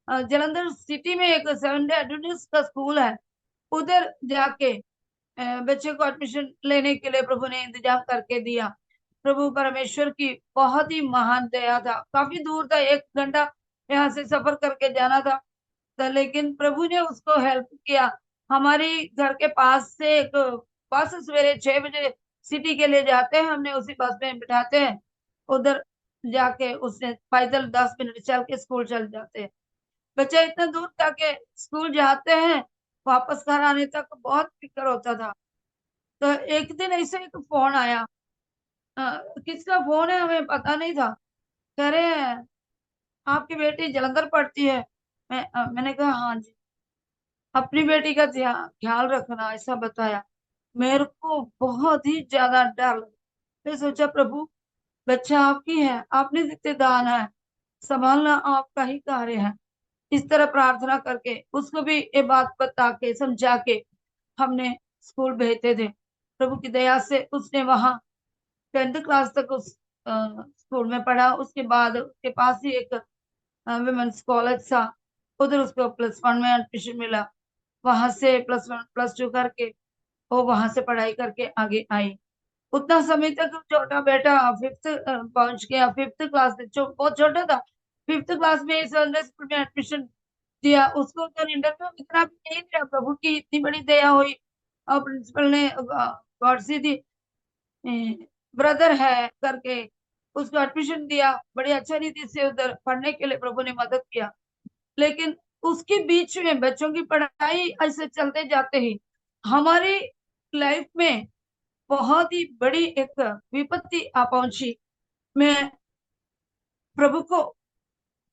जलंधर सिटी में एक सेवन डे एडवेंटिस्ट का स्कूल है, उधर जाके बच्चे को एडमिशन लेने के लिए प्रभु ने इंतजाम करके दिया। प्रभु परमेश्वर की बहुत ही महान दया था। काफी दूर था, 1 घंटा यहाँ से सफर करके जाना था। तो लेकिन प्रभु ने उसको हेल्प किया। हमारी घर के पास से एक बस सवेरे 6 बजे सिटी के लिए जाते हैं, हमने उसी बस में बिठाते हैं, उधर जाके उसने पैदल 10 मिनट चल के स्कूल चल जाते हैं। बच्चे इतना दूर जाके स्कूल जाते हैं, वापस घर आने तक बहुत फिक्र होता था। तो एक दिन ऐसे एक फोन आया। किसका फोन है हमें पता नहीं था। कह रहे हैं आपकी बेटी जलंधर पढ़ती है। मैंने कहा हाँ जी, अपनी बेटी का ख्याल रखना, ऐसा बताया। मेरे को बहुत ही ज्यादा डर लगा। फिर सोचा प्रभु बच्चा आपकी है, आपने जितने दान है, संभालना आपका ही कार्य है। इस तरह प्रार्थना करके उसको भी ये बात बता के समझा के हमने स्कूल भेजते थे। प्रभु की दया से उसने वहां 10th क्लास तक उस स्कूल में पढ़ा। उसके बाद उसके पास ही एक विमेंस कॉलेज था, उधर उसको +1 में एडमिशन मिला। वहां से +1 +2 करके वो वहां से पढ़ाई करके आगे आई। उतना समय तक छोटा बेटा 5th पहुंच गया। 5th क्लास में बहुत छोटा था। 5th क्लास में इस स्कूल में एडमिशन दिया उसको। तो इंटरव्यू इतना भी नहीं दिया, प्रभु की इतनी बड़ी दया हुई और प्रिंसिपल ने गॉड सी दी ब्रदर है करके उसको एडमिशन दिया। बड़ी अच्छा रीति से उधर पढ़ने के लिए प्रभु ने मदद किया। लेकिन उसके बीच में बच्चों की पढ़ाई ऐसे चलते जाते ही हमारी लाइफ में बहुत ही बड़ी एक विपत्ति आ पहुंची। मैं प्रभु को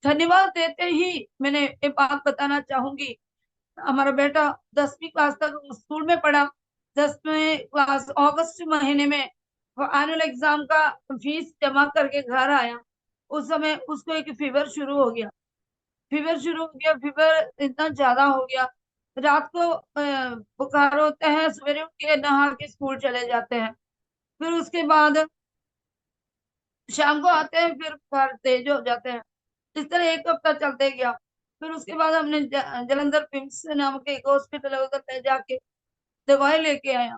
धन्यवाद देते ही मैंने ये बात बताना चाहूंगी। हमारा बेटा 10वीं क्लास तक स्कूल में पढ़ा। 10वीं क्लास अगस्त महीने में एनुअल एग्जाम का फीस जमा करके घर आया। उस समय उसको एक फीवर शुरू हो गया। फीवर इतना ज्यादा हो गया, रात को बुखार होता है, सवेरे उठ के नहा के स्कूल चले जाते हैं। फिर उसके बाद शाम को आते हैं, फिर बुखार तेज हो जाते हैं। इस तरह एक हफ्ता चलते गया। फिर उसके बाद हमने जलंधर पिम्स नामक एक हॉस्पिटल है, उधर ले जाके दवाई लेके आया।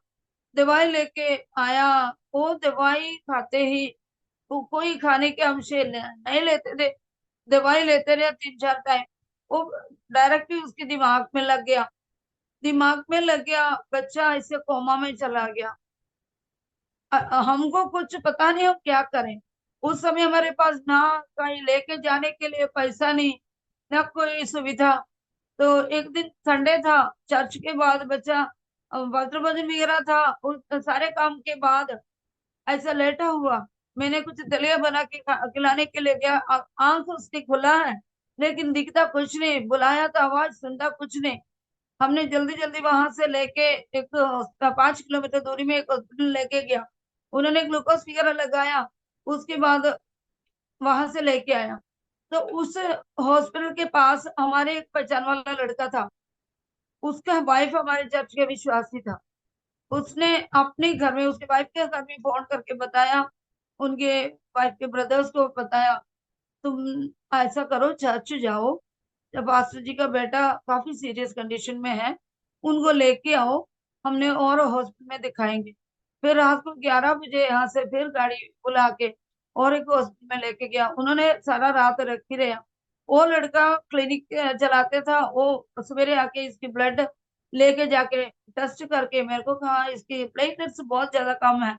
दवाई लेके आया, वो दवाई खाते ही वो कोई खाने के अंश नहीं लेते थे। दवाई लेते रहे 3-4 टाइम, वो डायरेक्ट ही उसके दिमाग में लग गया। बच्चा ऐसे कोमा में चला गया। हमको कुछ पता नहीं हम क्या करें। उस समय हमारे पास ना कहीं लेके जाने के लिए पैसा नहीं, ना कोई सुविधा। तो एक दिन संडे था, चर्च के बाद बच्चा वज्र भोजन वगैरह था, उस सारे काम के बाद ऐसा लेटा हुआ। मैंने कुछ दलिया बना के खिलाने के लिए गया। आंख उसकी खुला है, लेकिन दिखता कुछ नहीं, बुलाया तो आवाज सुनता कुछ नहीं। हमने जल्दी जल्दी वहां से लेके एक 5 किलोमीटर दूरी में एक हॉस्पिटल लेके गया। उन्होंने ग्लूकोज वगैरह लगाया। उसके बाद वहां से लेके आया। तो उस हॉस्पिटल के पास हमारे एक पहचान वाला लड़का था। उसका वाइफ हमारे चर्च के विश्वासी था। उसने अपने घर में, उसके वाइफ के घर में फोन करके बताया, उनके वाइफ के ब्रदर्स को बताया, तुम ऐसा करो, चर्च जाओ, जब पास्टर जी का बेटा काफी सीरियस कंडीशन में है, उनको लेके आओ, हमने और हॉस्पिटल में दिखाएंगे। फिर रात को 11 बजे यहाँ से फिर गाड़ी बुला के और एक हॉस्पिटल में लेके गया। उन्होंने सारा रात रखी रहा। वो लड़का क्लिनिक चलाते था। वो सवेरे आके इसकी ब्लड लेके जाके टेस्ट करके मेरे को कहा इसकी प्लेटलेट्स बहुत ज्यादा कम है।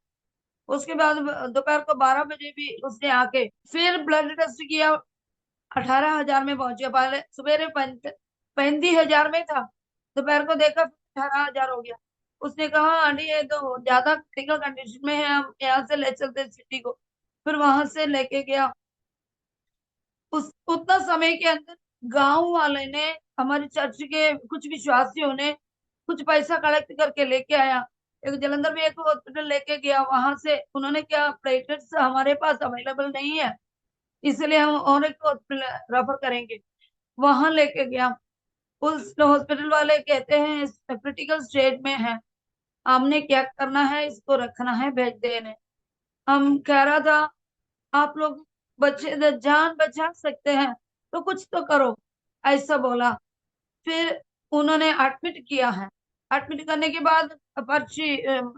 उसके बाद दोपहर को 12 बजे भी उसने आके फिर ब्लड टेस्ट किया। 18,000 में पहुंच गया। पहले सवेरे 35,000 में था, दोपहर को देखा 18,000 हो गया। उसने कहा आंटी ये तो ज्यादा क्रिटिकल कंडीशन में है, हम यहाँ से ले चलते सिटी को। फिर वहां से लेके गया। उस उतना समय के अंदर गांव वाले ने, हमारे चर्च के कुछ विश्वासियों ने कुछ पैसा कलेक्ट करके लेके आया। एक जलंधर में एक हॉस्पिटल लेके गया। वहां से उन्होंने क्या, प्लेटलेट्स हमारे पास अवेलेबल नहीं है, इसलिए हम और एक हॉस्पिटल रेफर करेंगे। वहां लेके गया। उस हॉस्पिटल वाले कहते हैं क्रिटिकल स्टेज में है, हमने क्या करना है, इसको रखना है, भेज देने। हम कह रहा था आप लोग बच्चे जान बचा सकते हैं तो कुछ तो करो, ऐसा बोला। फिर उन्होंने एडमिट किया है। एडमिट करने के बाद पर्ची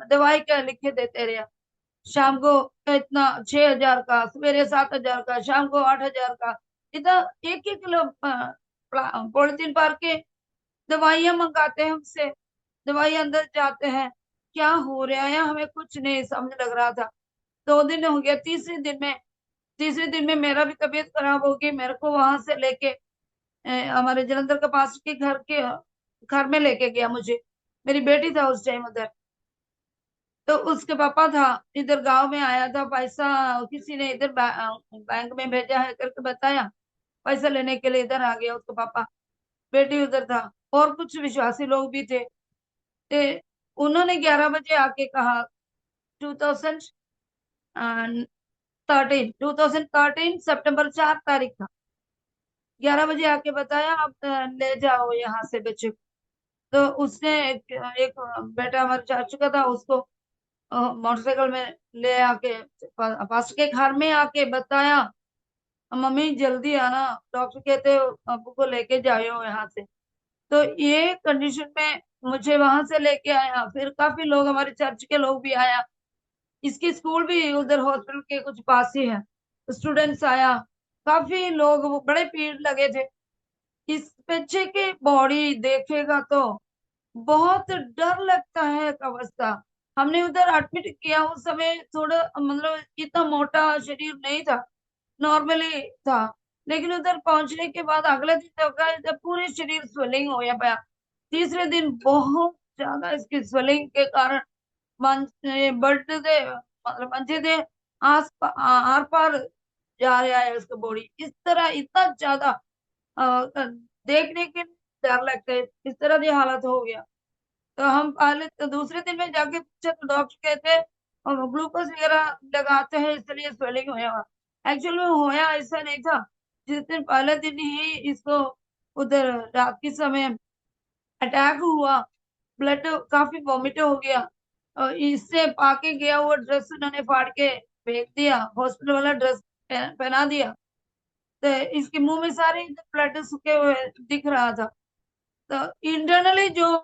दवाई का लिखे देते रहे। शाम को इतना 6,000 का, सवेरे 7,000 का, शाम को 8,000 का, इतना 1-1 किलो पॉलिथीन भर के दवाइयां मंगाते हैं हमसे। दवाई अंदर जाते हैं, क्या हो रहा है हमें कुछ नहीं समझ लग रहा था। 2 दिन हो गया। तीसरे दिन में मेरा भी तबीयत खराब हो गई। मेरे को वहां से लेके हमारे जलंधर के पास के घर में लेके गया मुझे। मेरी बेटी था उस टाइम उधर। तो उसके पापा था, इधर गांव में आया था पैसा, किसी ने इधर बैंक में भेजा है करके बताया, पैसा लेने के लिए इधर आ गया उसका पापा। बेटी उधर था, और कुछ विश्वासी लोग भी थे। उन्होंने 11 बजे आके कहा, 2013 सितंबर 4 तारीख था। 11 बजे आके बताया आप ले जाओ यहाँ से बच्चे को। तो उसने एक बेटा हमारे चाचू का था, उसको मोटरसाइकिल में ले आके पास के घर में आके बताया, मम्मी जल्दी आना, डॉक्टर कहते हैं अबू को लेके जाओ यहाँ से। तो ये कंडीशन में मुझे वहां से लेके आया। फिर काफी लोग, हमारे चर्च के लोग भी आया। इसकी स्कूल भी उधर हॉस्पिटल के कुछ पास ही है। स्टूडेंट्स आया, काफी लोग, वो बड़े भीड़ लगे थे। इस बच्चे की बॉडी देखेगा तो बहुत डर लगता है एक अवस्था। हमने उधर एडमिट किया, उस समय थोड़ा मतलब इतना मोटा शरीर नहीं था, नॉर्मली था। लेकिन उधर पहुंचने के बाद अगले दिन देखा जब पूरे शरीर स्वेलिंग हो गया। तीसरे दिन बहुत ज्यादा इसकी स्वेलिंग के कारण बढ़ते थे, मतलब मंजे थे, आर पार जा रहा है उसका बॉडी। इस तरह इतना ज्यादा देखने के लिए डर लगता है, इस तरह की हालत हो गया। तो हम पहले तो दूसरे दिन में जाके पूछा तो डॉक्टर कहते ग्लूकोज वगैरह लगाते हैं इसलिए स्वेलिंग हुआ। एक्चुअली में होया ऐसा नहीं था। जिस दिन पहले दिन ही इसको उधर रात के समय अटैक हुआ, ब्लड काफी वॉमिट हो गया, और इससे पाके गया वो ड्रेस उन्होंने फाड़ के फेंक दिया, हॉस्पिटल वाला ड्रेस पहना दिया। तो इसके मुंह में सारे ब्लड सूखे हुए दिख रहा था। तो इंटरनली जो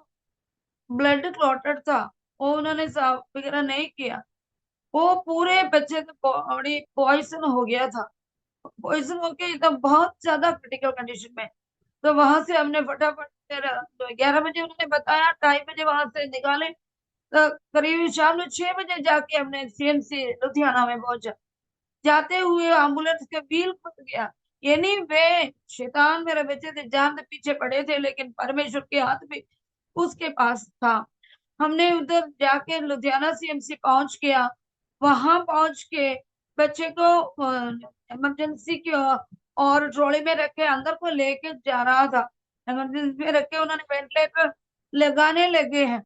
ब्लड क्लॉटेड था वो उन्होंने साफ वगैरह नहीं किया, वो पूरे बच्चे का बॉडी पॉइजन हो गया था। पॉइजन होके एकदम बहुत ज्यादा क्रिटिकल कंडीशन में। तो वहां से हमने फटाफट फिर 11 बजे उन्होंने बताया, 2:30 बजे वहां से निकाले। तो करीब शाम में 6 बजे जाके हमने सीएमसी लुधियाना में पहुंचा। जाते हुए एम्बुलेंस के व्हील फट गया। यानी वे शैतान मेरे बच्चे थे, जान से पीछे पड़े थे, लेकिन परमेश्वर के हाथ भी उसके पास था। हमने उधर जाके लुधियाना सीएमसी पहुंच गया। वहां पहुंच के बच्चे को इमरजेंसी की और ट्रॉली में रखे अंदर को लेके जा रहा था। इमरजेंसी में रखे उन्होंने वेंटिलेटर लगाने लगे हैं।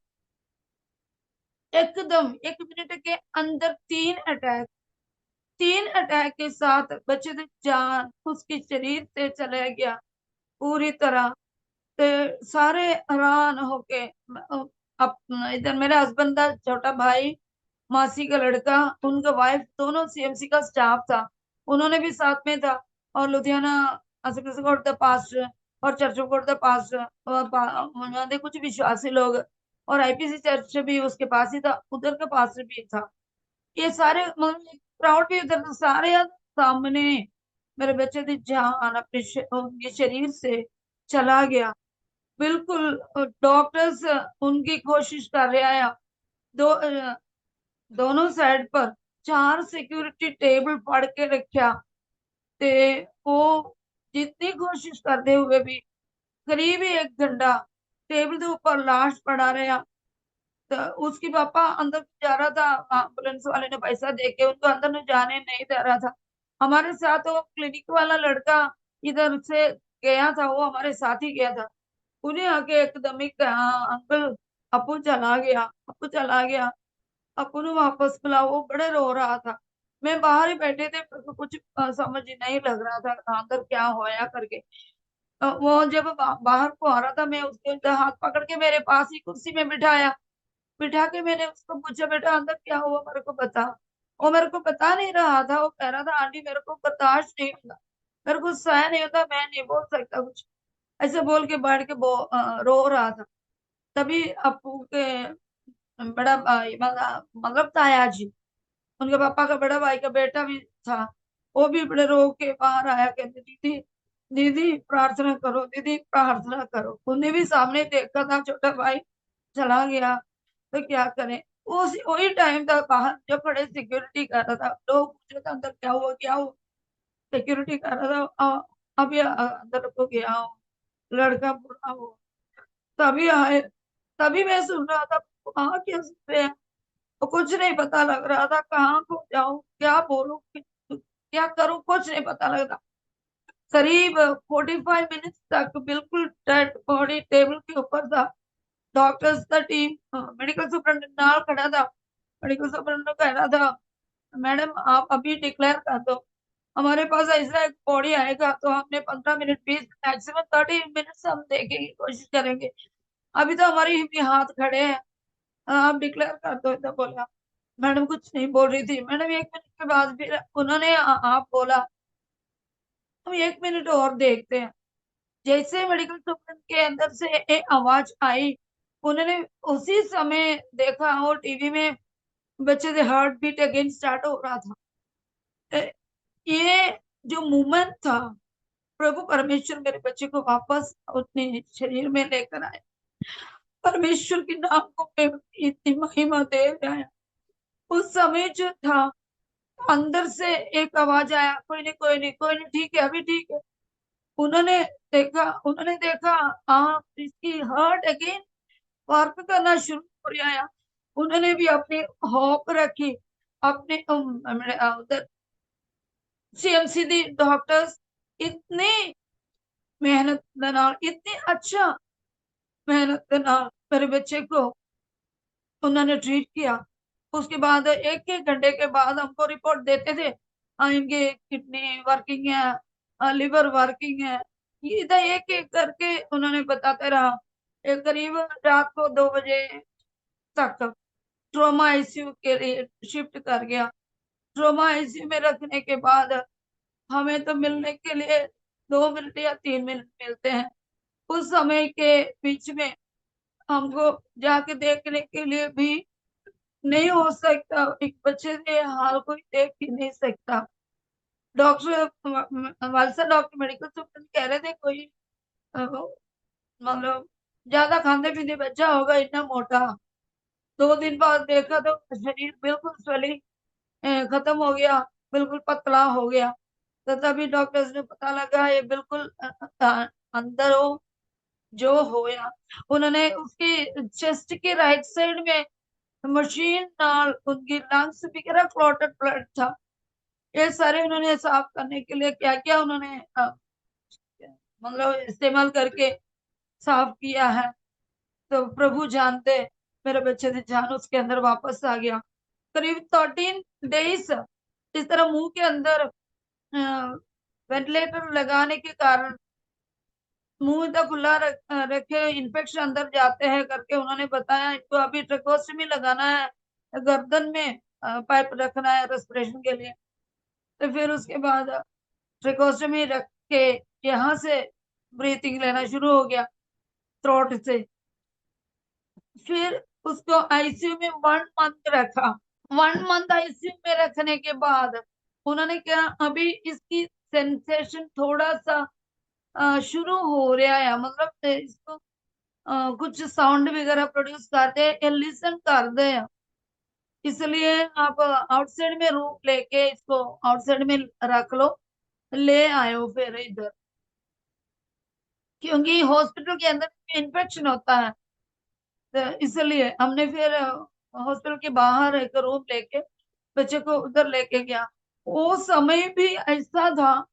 एकदम 1 मिनट के अंदर 3 अटैक, 3 अटैक के साथ बच्चे की जान उसके शरीर से चला गया पूरी तरह। तो सारे हैरान होके अब इधर मेरे हस्बैंड का छोटा भाई, मासी का लड़का, उनका वाइफ, दोनों सीएमसी का स्टाफ था, उन्होंने भी साथ में था। और लुधियाना कोट द पास्टर और चर्च कोट द पास्टर और उन्होंने कुछ विश्वासी लोग, और आईपीसी चर्च भी उसके पास ही था, उधर का पास्टर भी था। ये सारे मतलब क्राउड भी उधर था, सारे सामने मेरे बच्चे की जान अपने उनके शरीर से चला गया। बिल्कुल डॉक्टर्स उनकी कोशिश कर रहे हैं। दो दोनों साइड पर 4 सिक्योरिटी टेबल पड़ के रखा। ते वो जितनी कोशिश करते हुए भी करीब 1 घंटा टेबल के ऊपर लाश पड़ा रहा। तो उसकी पापा अंदर जा रहा था, एम्बुलेंस वाले ने पैसा दे के उनको अंदर न जाने नहीं दे रहा था। हमारे साथ वो क्लिनिक वाला लड़का इधर से गया था, वो हमारे साथ ही गया था। उन्हें आके एकदम ही कहा, अंकल अपू चला गया, अपू चला गया। अपू ने वापस बुलाओ, वो बड़े रो रहा था। मैं बाहर ही बैठे थे, मेरे को कुछ समझ ही नहीं लग रहा था अंदर क्या होया करके। वो जब बाहर को आ रहा था, मैं उसके हाथ पकड़ के मेरे पास ही कुर्सी में बिठाया। बिठा के मैंने उसको पूछा, बेटा अंदर क्या हुआ मेरे को बता। वो मेरे को बता नहीं रहा था, वो कह रहा था आंटी मेरे को बर्दाश्त नहीं होता, मेरे को सहन नहीं होता, मैं नहीं बोल सकता कुछ, ऐसे बोल के बैठ के रो रहा था। तभी अपू के बड़ा भाई मतलब ताया जी, उनके पापा का बड़ा भाई का बेटा भी था, वो भी बड़े रो के बाहर आया, कहते दीदी दीदी प्रार्थना करो, दीदी प्रार्थना करो। उन्हें भी सामने देखा था छोटा भाई चला गया, तो क्या करें। उस वही टाइम था, बाहर जब बड़े सिक्योरिटी कर रहा था, लोग पूछ रहे थे अंदर क्या हुआ क्या हुआ, सिक्योरिटी कर रहा था। अभी अंदर को गया हूँ, लड़का बुरा हो, तभी आए। तभी मैं सुन रहा था, कहाँ क्या सुन रहे हैं, तो कुछ नहीं पता लग रहा था, कहाँ को जाऊं, क्या बोलूं, क्या करूं, कुछ नहीं पता लग रहा। करीब 45 मिनट तक बिल्कुल डेड बॉडी टेबल के ऊपर था। डॉक्टर्स का टीम, मेडिकल सुपरिटेंडेंट नाल खड़ा था। मेडिकल सुपरिटेंडेंट कह रहा था, मैडम आप अभी डिक्लेयर कर दो, हमारे पास ऐसा एक बॉडी आएगा तो हमने 15 मिनट 20 मैक्सिमम 30 मिनट हम देखने की कोशिश करेंगे, अभी तो हमारे ही हाथ खड़े हैं, आप डिक्लेयर कर दो, ऐसा बोला। मैडम कुछ नहीं बोल रही थी। मैडम 1 मिनट के बाद फिर उन्होंने आप बोला, हम 1 मिनट और देखते हैं। जैसे मेडिकल सुपरिटेंडेंट के अंदर से एक आवाज आई, उन्होंने उसी समय देखा और टीवी में बच्चे के हार्ट बीट अगेन स्टार्ट हो रहा था। ए, ये जो मूवमेंट था, प्रभु परमेश्वर मेरे बच्चे को वापस अपने शरीर में लेकर आए। परमेश्वर के नाम को मैं इतनी महिमा दे रहा है। उस समय जो था, अंदर से एक आवाज आया, कोई नहीं कोई नहीं कोई नहीं, ठीक है अभी ठीक है। उन्होंने उन्होंने देखा, हाँ इसकी हार्ट अगेन वर्क करना शुरू हो गया है। उन्होंने भी अपनी होप रखी, अपने उधर सीएमसी दी डॉक्टर्स इतनी मेहनत इतनी अच्छा मेहनत के नाल मेरे बच्चे को उन्होंने ट्रीट किया। उसके बाद एक एक घंटे के बाद हमको रिपोर्ट देते थे, हाँ इनके किडनी वर्किंग है, लिवर वर्किंग है, ये इधर एक एक करके उन्होंने बताते रहा। एक करीब रात को 2 बजे तक ट्रोमा आईसीयू के लिए शिफ्ट कर गया। ट्रोमा आईसीयू में रखने के बाद हमें तो मिलने के लिए 2 मिनट या 3 मिनट मिलते हैं। उस समय के बीच में हमको जाके देखने के लिए भी नहीं हो सकता। एक बच्चे के हाल कोई देख ही नहीं सकता। डॉक्टर वालसा डॉक्टर मेडिकल सुपर कह रहे थे कोई मतलब ज्यादा खाते पीते बच्चा होगा, इतना मोटा। 2 दिन बाद देखा तो शरीर बिल्कुल स्वेलिंग खत्म हो गया, बिल्कुल पतला हो गया। तो तभी डॉक्टर्स ने पता लगा ये बिल्कुल अंदर हो जो होया। उन्होंने उसकी चेस्ट के राइट साइड में मशीन नाल उनकी लंग्स वगैरह क्लॉटेड ब्लड था। ये सारे उन्होंने साफ करने के लिए क्या क्या उन्होंने मतलब इस्तेमाल करके साफ किया है, तो प्रभु जानते। मेरे बच्चे की जान उसके अंदर वापस आ गया। करीब 13 डेज इस तरह मुंह के अंदर वेंटिलेटर लगाने के कारण मुंह इतना खुला रखे इन्फेक्शन अंदर जाते हैं करके उन्होंने बताया। तो अभी ट्रेकोस्टमी लगाना है, गर्दन में पाइप रखना है रेस्पिरेशन के लिए। तो फिर उसके बाद ट्रेकोस्टमी रख के यहाँ से ब्रीथिंग लेना शुरू हो गया थ्रोट से। फिर उसको आईसीयू में 1 मंथ रखा। 1 मंथ आईसीयू में रखने के बाद उन्होंने क्या, अभी इसकी सेंसेशन थोड़ा सा शुरू हो रहा है, मतलब इसको कुछ साउंड वगैरह प्रोड्यूस करते हैं, लिसन करते हैं। इसलिए आप आउटसाइड में रूम लेके इसको आउटसाइड में रख लो, ले आयो फिर इधर, क्योंकि हॉस्पिटल के अंदर इन्फेक्शन होता है। तो इसलिए हमने फिर हॉस्पिटल के बाहर एक रूम लेके बच्चे को उधर लेके गया। वो समय भी ऐसा था,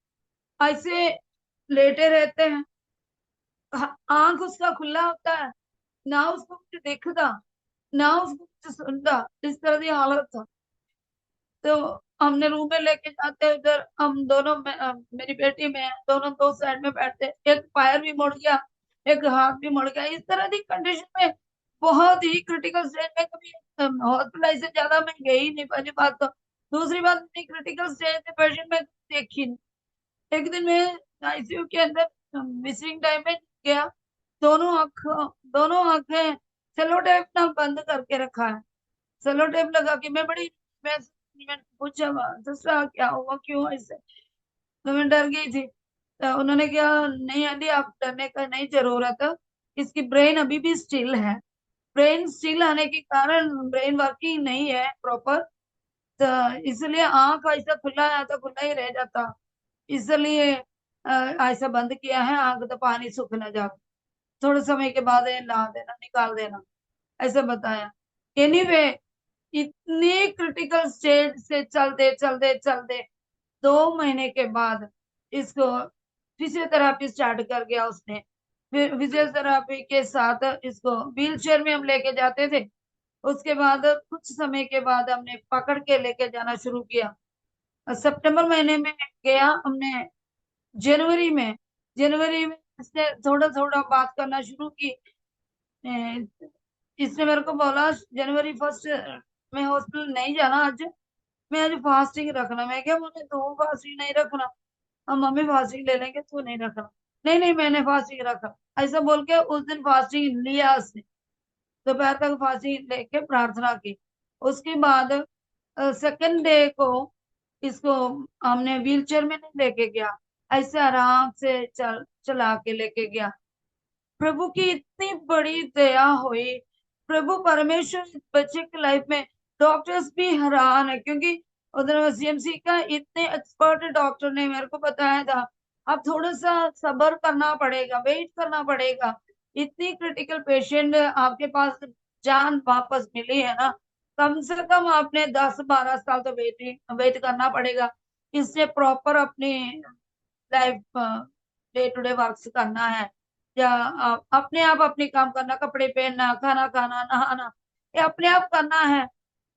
ऐसे लेटे रहते हैं, आंख उसका खुला होता है, ना उसको कुछ दिखता ना उसको कुछ सुनता, इस तरह की हालत था। तो हमने रूम में लेके जाते उधर, हम दोनों में मेरी बेटी में दोनों दो साइड में बैठते, एक पैर भी मुड़ गया, एक हाथ भी मुड़ गया। इस तरह की कंडीशन में बहुत ही क्रिटिकल स्टेज में कभी हॉस्पिटल से ज्यादा मैं गई ही नहीं, पहली बात तो। दूसरी बात, इतनी क्रिटिकल स्टेज में पेशेंट में देखी नहीं। एक दिन मैं आईसीयू के अंदर मिसिंग टाइम में गया, दोनों आंखें सेलो टेप ना बंद करके रखा है। सेलो टेप लगा के मैं, मैं पूछा दूसरा क्या हुआ, क्यों ऐसे। तो मैं डर गई थी। तो उन्होंने क्या, नहीं आंटी आप डरने का नहीं जरूरत है, इसकी ब्रेन अभी भी स्टिल है। ब्रेन स्टिल आने के कारण ब्रेन वर्किंग नहीं है प्रॉपर, तो इसलिए आंख ऐसा खुला है तो खुला ही रह जाता। इसलिए ऐसा बंद किया है, आंख तो पानी सूख ना जाए, थोड़े समय के बाद ये ला देना, निकाल देना, ऐसा बताया। एनीवे इतनी क्रिटिकल स्टेज से चलते चलते चलते 2 महीने के बाद इसको फिजियोथेरापी स्टार्ट कर गया उसने। फिर फिजियोथेरापी के साथ इसको व्हील चेयर में हम लेके जाते थे। उसके बाद कुछ समय के बाद हमने पकड़ के लेके जाना शुरू किया। सितंबर महीने में गया हमने, जनवरी में इसने थोड़ा थोड़ा बात करना शुरू की। इसने मेरे को बोला जनवरी 1 में हॉस्पिटल नहीं जाना आज, मैं आज फास्टिंग रखना। मैं क्या, मुझे तो फास्टिंग नहीं रखना, हम मम्मी फास्टिंग ले लेंगे, तू नहीं रखना। नहीं नहीं मैंने फास्टिंग रखा, ऐसा बोल के उस दिन फास्टिंग लिया उसने। दोपहर तक फांसी लेके प्रार्थना की। उसके बाद सेकंड डे को इसको हमने व्हील चेयर में नहीं लेके गया, ऐसे आराम से चला के लेके गया। प्रभु की इतनी बड़ी दया हुई, प्रभु परमेश्वर इस बच्चे की लाइफ में। डॉक्टर्स भी हैरान है, क्योंकि उधर सीएमसी का इतने एक्सपर्ट डॉक्टर ने मेरे को बताया था अब थोड़ा सा सब्र करना पड़ेगा, वेट करना पड़ेगा। इतनी क्रिटिकल पेशेंट आपके पास जान वापस मिली है ना, कम से कम आपने 10-12 साल तो वेट करना पड़ेगा। इससे प्रॉपर अपनी life day to day works करना है, या अपने आप अपने काम करना, कपड़े पहनना, खाना खाना, नहाना, ये अपने आप करना है,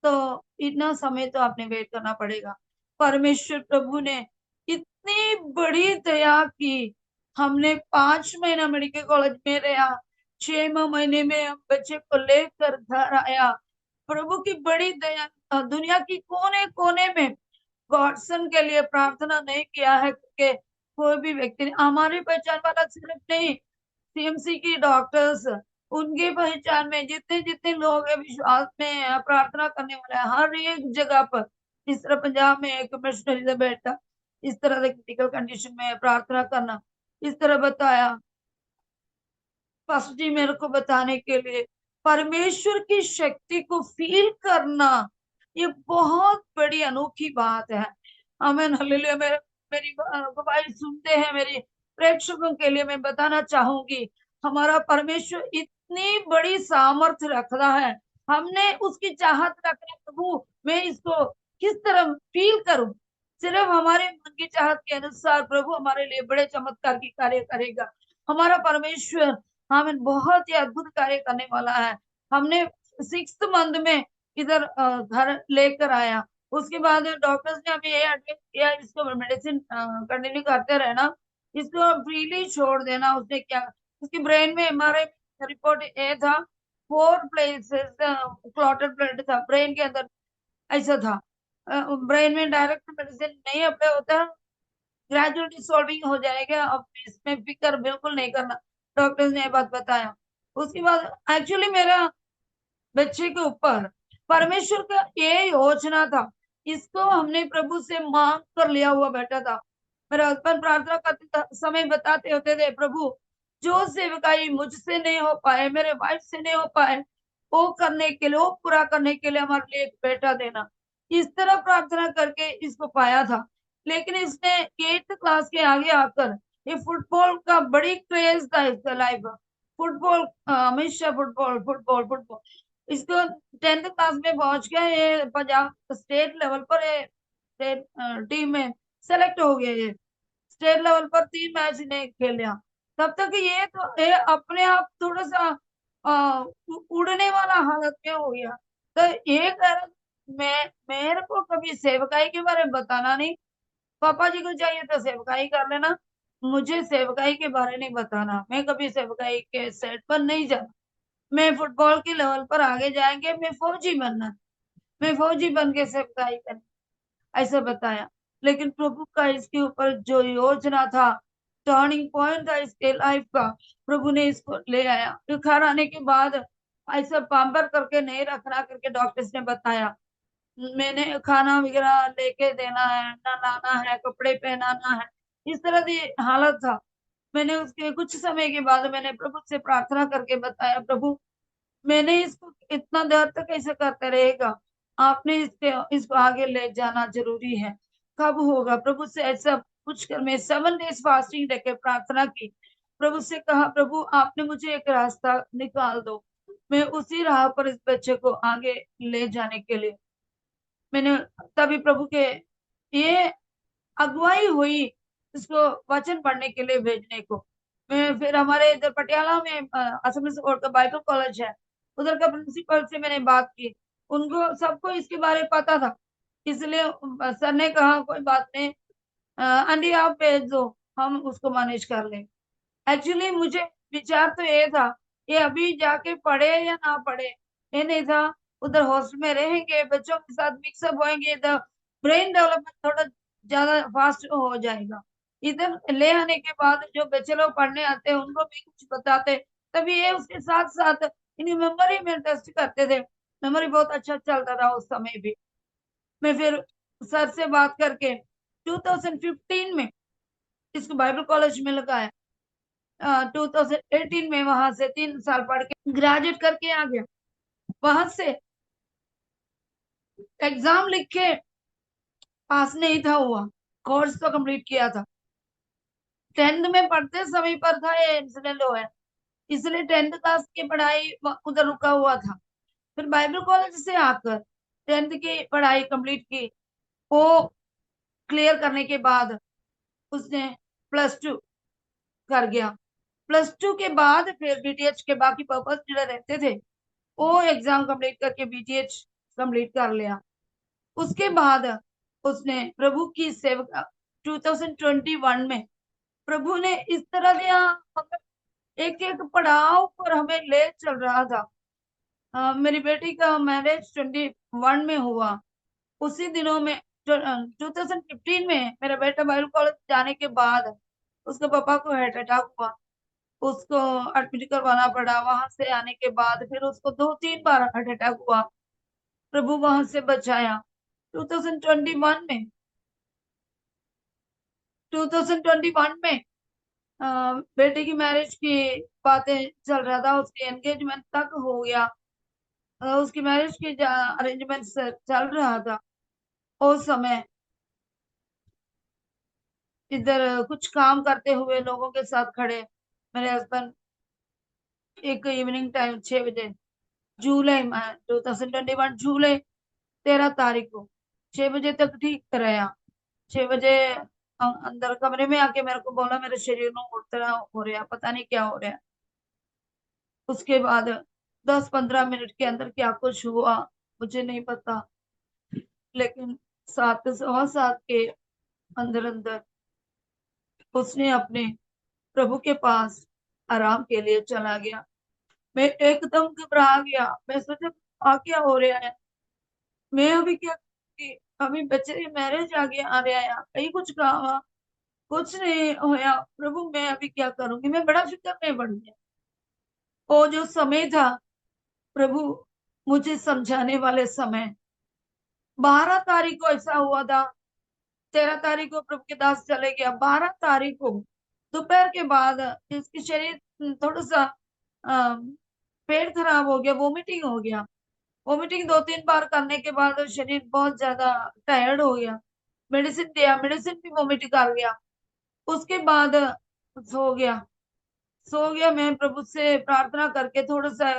तो इतना समय तो आपने वेट करना पड़ेगा। परमेश्वर प्रभु ने इतनी बड़ी दया की। हमने 5 महीना मेडिकल कॉलेज में रहा, 6वें महीने में हम बच्चे को लेकर घर आया। प्रभु की बड़ी दया। दुनिया की कोने कोने में गॉडसन के लिए प्रार्थना नहीं किया है, कि कोई भी व्यक्ति ने, हमारी पहचान वाला सिर्फ नहीं, सीएमसी की डॉक्टर्स, उनकी पहचान में जितने जितने लोग है विश्वास में है, प्रार्थना करने वाले हैं, हर एक जगह पर। इस तरह पंजाब में एक मिशनरी का बेटा इस तरह से क्रिटिकल कंडीशन में प्रार्थना करना, इस तरह बताया पास्टर जी मेरे को बताने के लिए। परमेश्वर की शक्ति को फील करना, ये बहुत बड़ी अनोखी बात है। आमीन हालेलुया। मेरी गवाही सुनते हैं मेरे प्रेक्षकों के लिए मैं बताना चाहूंगी, हमारा परमेश्वर इतनी बड़ी सामर्थ्य रखता है। हमने उसकी चाहत रखना, प्रभु मैं इसको किस तरह फील करूं। सिर्फ हमारे मन की चाहत के अनुसार प्रभु हमारे लिए बड़े चमत्कार की कार्य करेगा। हमारा परमेश्वर हमें बहुत ही अद्भुत कार्य करने वाला है। हमने 6th मंथ में इधर घर लेकर आया। उसके बाद डॉक्टर्स ने हमें ये एडवाइस किया, इसको मेडिसिन कंटिन्यू करते रहना, इसको फ्रीली छोड़ देना। उसने क्या, उसकी ब्रेन में एमआरआई रिपोर्ट ये था, 4 प्लेसेस क्लॉटेड ब्लड था ब्रेन के अंदर, ऐसा था। ब्रेन में डायरेक्ट मेडिसिन नहीं अप्लाई होता, ग्रेजुअल डिसॉल्विंग हो जाएगा। अब इसमें फिक्र बिल्कुल नहीं करना, डॉक्टर्स ने ये बात बताया। उसके बाद एक्चुअली मेरा बच्चे के ऊपर परमेश्वर का ये योजना था, इसको हमने प्रभु से मांग कर लिया हुआ बैठा था। मेरा हस्बैंड प्रार्थना करते समय बताते होते थे, प्रभु जो सेवकाई मुझसे नहीं हो पाए, मेरे वाइफ से नहीं हो पाए, वो करने के लिए, वो पूरा करने के लिए हमारे लिए एक बेटा देना। इस तरह प्रार्थना करके इसको पाया था। लेकिन इसने 8th क्लास के आगे आकर, ये फुटबॉल का बड़ी क्रेज था इसका लाइफ, फुटबॉल हमेशा फुटबॉल फुटबॉल फुटबॉल। इसको 10th क्लास में पहुंच गया, ये पंजाब स्टेट लेवल पर स्टेट टीम में सेलेक्ट हो गया। ये स्टेट लेवल पर 3 मैच इन्हें खेला। तब तक ये अपने आप थोड़ा सा उड़ने वाला हालत में हो गया। तो ये कारण मैं, मेरे को कभी सेवकाई के बारे में बताना नहीं, पापा जी को चाहिए तो सेवकाई कर लेना, मुझे सेवकाई के बारे नहीं बताना। मैं कभी सेवकाई के सेट पर नहीं जाना। मैं फुटबॉल के लेवल पर आगे जाएंगे, मैं फौजी बनना, मैं फौजी बन के सेवकाई करनी, ऐसा बताया। लेकिन प्रभु का इसके ऊपर जो योजना था, टर्निंग पॉइंट था इसके लाइफ का, प्रभु ने इसको ले आया। घर आने के बाद ऐसा पाम्पर करके नहीं रखना करके डॉक्टर्स ने बताया। मैंने खाना वगैरह लेके देना है, नहलाना है, कपड़े पहनाना है, इस तरह की हालत था। मैंने उसके कुछ समय के बाद मैंने प्रभु से प्रार्थना करके बताया, प्रभु मैंने इसको इतना देर तक ऐसे करते रहेगा, आपने इसको आगे ले जाना जरूरी है। कब होगा प्रभु से ऐसा पूछ कर मैं 7 डेज फास्टिंग रखे प्रार्थना की। प्रभु से कहा, प्रभु आपने मुझे एक रास्ता निकाल दो, मैं उसी राह पर इस बच्चे को आगे ले जाने के लिए। मैंने तभी प्रभु के ये अगुवाई हुई इसको वचन पढ़ने के लिए भेजने को। मैं फिर हमारे इधर पटियाला में असम्बली कोर्ट का बाइबल कॉलेज है, उधर का प्रिंसिपल से मैंने बात की, उनको सबको इसके बारे में पता था। इसलिए सर ने कहा कोई बात नहीं, आंटी आप भेज दो, हम उसको मैनेज कर लेंगे। एक्चुअली मुझे विचार तो ये था, ये अभी जाके पढ़े या ना पढ़े, ये नहीं था। उधर हॉस्टल में रहेंगे, बच्चों के साथ मिक्सअप होंगे, तो ब्रेन डेवलपमेंट थोड़ा ज्यादा फास्ट हो जाएगा। इधर ले आने के बाद जो बच्चे लोग पढ़ने आते हैं उनको भी कुछ बताते, तभी ये उसके साथ साथ इनकी मेमोरी में टेस्ट करते थे। मेमोरी बहुत अच्छा चलता था उस समय भी। मैं फिर सर से बात करके 2015 में इसको बाइबल कॉलेज में लगाया। 2018 में वहां से 3 साल पढ़ के ग्रेजुएट करके आ गया। वहां से एग्जाम लिख के पास नहीं था हुआ, कोर्स तो कंप्लीट किया था। 10th में पढ़ते समय पर था ये इंसिडेंट हुआ है, इसलिए 10th क्लास की पढ़ाई उधर रुका हुआ था। फिर बाइबल कॉलेज से आकर 10th की पढ़ाई कंप्लीट की। वो क्लियर करने के बाद उसने +2 कर गया। +2 के बाद फिर बीटीएच के बाकी पर्पस जो रहते थे वो एग्जाम कंप्लीट करके बीटीएच कंप्लीट कर लिया। उसके बाद उसने प्रभु की सेवा 2021 में प्रभु ने इस तरह दिया, मतलब एक एक पड़ाव पर हमें ले चल रहा था। मेरी बेटी का मैरिज 21 में हुआ। उसी दिनों में 2015 में मेरा बेटा बाइबल कॉलेज जाने के बाद उसके पापा को हार्ट अटैक हुआ। उसको एडमिट करवाना पड़ा। वहां से आने के बाद फिर उसको 2-3 बार हार्ट अटैक हुआ। प्रभु वहां से बचाया। 2021 में 2021 में बेटे की मैरिज की बातें चल रहा था। उसकी एंगेजमेंट तक हो गया। उसकी मैरिज की अरेंजमेंट चल रहा था। उस समय इधर कुछ काम करते हुए लोगों के साथ खड़े मेरे हस्बैंड एक इवनिंग टाइम 6 बजे, जुलाई में 2021 जुलाई 13 तारीख को 6 बजे तक ठीक रहा। 6 बजे अंदर कमरे में आके मेरे को बोला मेरे शरीर में उल्टा हो रहा, पता नहीं क्या हो रहा है। उसके बाद 10-15 मिनट के अंदर क्या कुछ हुआ मुझे नहीं पता, लेकिन 7 सवा 7 के अंदर अंदर उसने अपने प्रभु के पास आराम के लिए चला गया। मैं एकदम घबरा गया। मैं सोचा आ क्या हो रहा है, मैं अभी क्या करूंगी? अभी बच्चे की मैरिज आगे आ रहा है, कहीं कुछ कहा कुछ नहीं होया। प्रभु मैं अभी क्या करूंगी? मैं बड़ा फिक्र में पड़ गया। वो जो समय था प्रभु मुझे समझाने वाले समय, 12 तारीख को ऐसा हुआ था। 13 तारीख को प्रभु के दास चले गया। 12 तारीख को दोपहर के बाद इसकी शरीर थोड़ा सा पेट खराब हो गया, वोमिटिंग हो गया। वोमिटिंग 2-3 बार करने के बाद शरीर बहुत ज्यादा टायर्ड हो गया। मेडिसिन दिया, मेडिसिन भी वोमिट कर गया। उसके बाद सो गया। सो गया। मैं प्रभु से प्रार्थना करके थोड़ा सा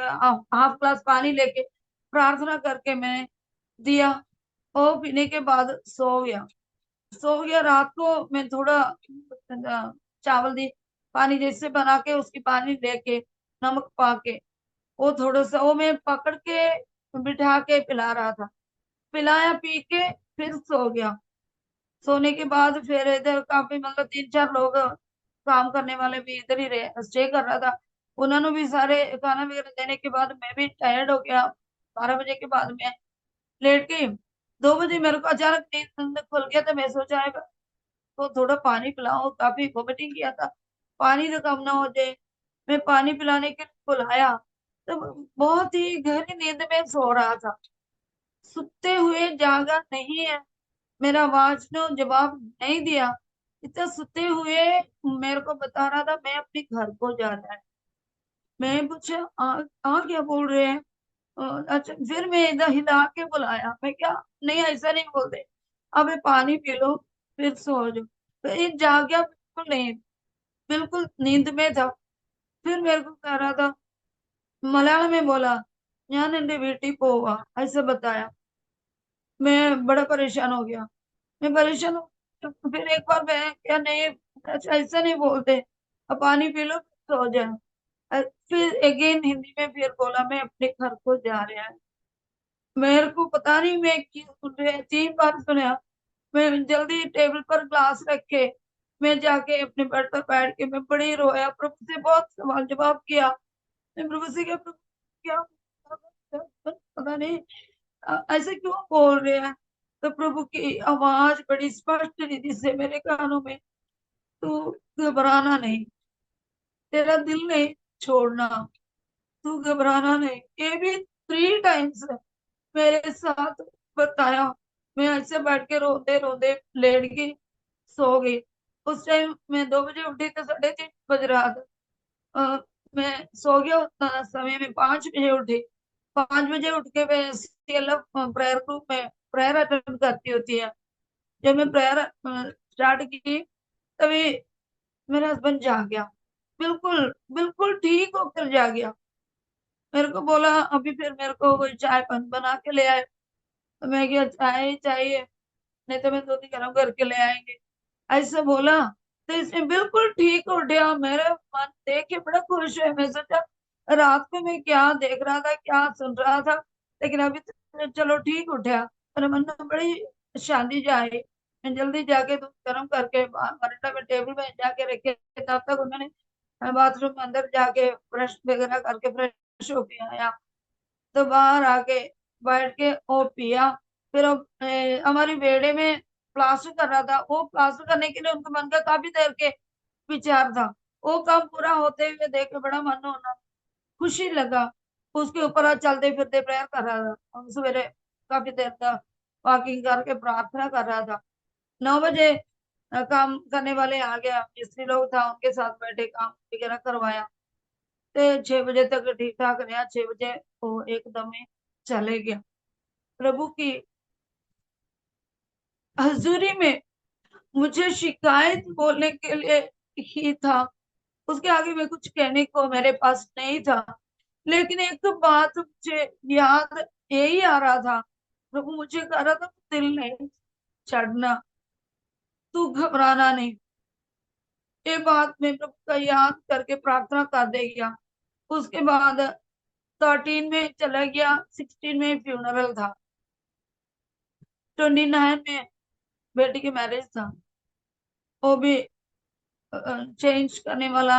हाफ ग्लास पानी लेके प्रार्थना करके मैंने दिया। वो पीने के बाद सो गया। सो गया। रात को मैं थोड़ा चावल दी पानी जैसे बना के उसकी पानी लेके नमक पा के वो थोड़ा सा वो मैं पकड़ के बिठा के पिला रहा था। पिलाया, पी के फिर सो गया। सोने के बाद फिर इधर काफी मतलब 3-4 लोग काम करने वाले भी इधर ही रहे, स्टे कर रहा था। उन्होंने भी सारे खाना वगैरह देने के बाद मैं भी टायर्ड हो गया। 12 बजे के बाद मैं लेट गई। 2 बजे मेरे को अचानक नींद खुल गया तो मैं सोचा है तो थोड़ा पानी पिलाओ, काफी वोमिटिंग किया था, पानी तो कम ना हो जाए। मैं पानी पिलाने के लिए बुलाया तो बहुत ही गहरी नींद में सो रहा था। सुते हुए जागा नहीं है। मेरा आवाज ने जवाब नहीं दिया। इतना सुते हुए मेरे को बता रहा था मैं अपने घर को जाना है। मैं पूछा क्या बोल रहे हैं? अच्छा, फिर मैं इधर हिला के बुलाया। मैं क्या, नहीं ऐसा नहीं बोलते, अब ये पानी पी लो फिर सो जाओ। तो ये जाग गया, बिल्कुल नहीं, बिल्कुल नींद में था। फिर मेरे को कह रहा था, मलयालम में बोला, ഞാൻ എന്റെ വീട്ടിൽ പോവാ ऐसे बताया। मैं बड़ा परेशान हो गया। मैं परेशान हो तो फिर एक बार मैं क्या, नहीं अच्छा ऐसा नहीं बोलते, अब पानी पी लो सो जाए। फिर अगेन हिंदी में फिर बोला मैं अपने घर को जा रहा है। मेरे को पता नहीं मैं क्यों सुन रही, 3 बार सुना। मैं जल्दी टेबल पर ग्लास रख के मैं जाके अपने बेड पर बैठ के मैं बड़ी रोया, प्रभु से बहुत सवाल जवाब किया। मैं प्रभु से क्या, प्रभु क्या पता नहीं ऐसे क्यों बोल रहे हैं। तो प्रभु की आवाज बड़ी स्पष्ट रीति से मेरे कानों में, तू घबराना नहीं, तेरा दिल नहीं छोड़ना, तू घबराना नहीं। ये भी 3 टाइम्स मेरे साथ बताया। मैं ऐसे बैठ के रोते रोते लेट गई, सो गई। उस टाइम मैं 2 बजे उठी तो 3:30 बज रहा था। मैं सो गया उतना समय में 5 बजे उठी। 5 बजे उठ के मैं सीएलएफ प्रेयर ग्रुप में प्रेयर अटेंड करती होती है। जब मैं प्रेयर स्टार्ट की तभी मेरा हस्बैंड जाग गया, बिल्कुल बिल्कुल ठीक होकर जाग गया। मेरे को बोला अभी, फिर मेरे को कोई चाय पानी बना के ले आए। तो मैं क्या, चाय चाहिए, नहीं तो मैं दूध गरम करके ले आएंगे, ऐसा बोला। तो इसने बिल्कुल ठीक उठा। मेरा मन देख के बड़ा खुश है। मैं सोचा रात को मैं क्या देख रहा था, क्या सुन रहा था, लेकिन अभी तो चलो ठीक उठा। मेरे मन में बड़ी शांति जाई। मैं जल्दी जाके दूध गर्म करके वरांडा में टेबल में जाके रखे। तब तक उन्होंने बाथरूम में अंदर जाके ब्रश वगैरह करके फ्रेश होके आया। तो बाहर आके बैठ के वो पिया। फिर हमारी बेड़े में प्लास्टर कर रहा था। वो प्लास्टर करने के लिए उनके मन का काफी देर के विचार था। वो काम पूरा होते हुए देख के बड़ा मन होना खुशी लगा। उसके ऊपर आज चलते फिरते प्रेयर कर रहा था। हम सवेरे काफी देर तक वॉकिंग करके प्रार्थना कर रहा था। 9 बजे काम करने वाले आ गया, मिस्त्री लोग था, उनके साथ बैठे काम वगैरह करवाया। तो 6 बजे तक ठीक ठाक रहा। 6 बजे वो एकदम ही चले गया। प्रभु की हजूरी में मुझे शिकायत बोलने के लिए ही था। उसके आगे में कुछ कहने को मेरे पास नहीं था। लेकिन एक तो बात मुझे याद यही आ रहा था। प्रभु मुझे कह रहा था दिल नहीं चढ़ना, तू घबराना नहीं। ये बात मैं प्रभु का याद करके प्रार्थना कर देगा। उसके बाद 13 में चला गया। 16 में फ्यूनरल था। 29 में बेटी की मैरिज था। वो भी चेंज करने वाला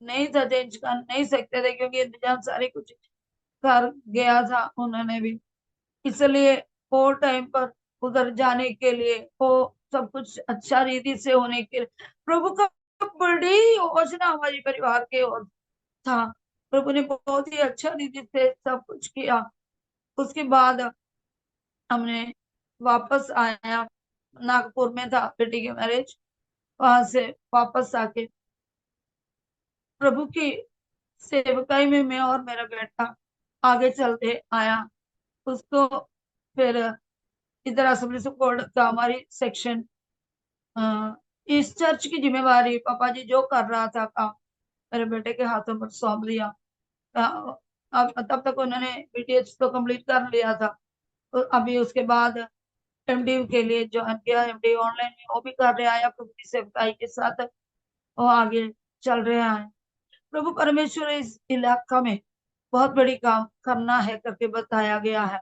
नहीं था। चेंज कर नहीं सकते थे क्योंकि इंतजाम सारी कुछ कर गया था उन्होंने भी। इसलिए वो टाइम पर उधर जाने के लिए, वो सब कुछ अच्छा रीति से होने के लिए प्रभु का बड़ी योजना हमारे परिवार के ओर था। प्रभु ने बहुत ही अच्छा रीति से सब कुछ किया। उसके बाद हमने वापस आया। नागपुर में था बेटी की मैरिज। वहां से वापस आके प्रभु की सेवकाई में मैं और मेरा बेटा आगे चलते आया। उसको फिर इधर असेंबली ऑफ गॉड का हमारी सेक्शन, इस चर्च की जिम्मेवारी पापा जी जो कर रहा था काम मेरे बेटे के हाथों पर सौंप दिया। अ, अब तब तक उन्होंने बीटीएच तो कंप्लीट कर लिया था। तो अभी उसके बाद एमडी के लिए ज्वाइन किया। एमडी ऑनलाइन में वो भी कर रहा है प्रभु की सेवकाई के साथ। वो आगे चल रहा है। प्रभु परमेश्वर इस इलाका में बहुत बड़ी काम करना है करके बताया गया है।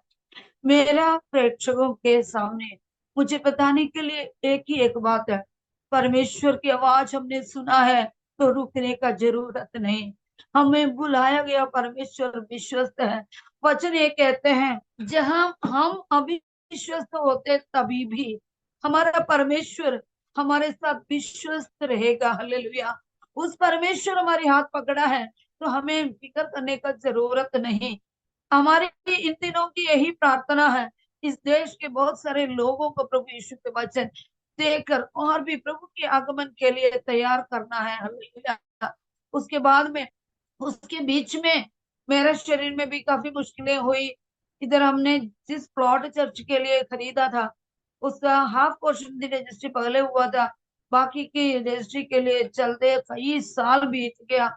मेरा प्रेक्षकों के सामने मुझे बताने के लिए एक ही एक बात है। परमेश्वर की आवाज हमने सुना है तो रुकने का जरूरत नहीं। हमें बुलाया गया परमेश्वर विश्वस्त है। वचन ये कहते हैं जहां हम अविश्वस्त होते तभी भी हमारा परमेश्वर हमारे साथ विश्वस्त रहेगा। हालेलुया। उस परमेश्वर हमारे हाथ पकड़ा है तो हमें फिक्र करने का जरूरत नहीं। हमारी इन दिनों की यही प्रार्थना है। इस देश के बहुत सारे लोगों को प्रभु यीशु के वचन देकर और भी प्रभु के आगमन के लिए तैयार करना है। हालेलुया। उसके बाद में उसके बीच में मेरे शरीर में भी काफी मुश्किलें हुई। इधर हमने जिस प्लॉट चर्च के लिए खरीदा था उसका हाफ पोर्शन की रजिस्ट्री पहले हुआ था। बाकी की रजिस्ट्री के लिए चलते कई साल बीत गया।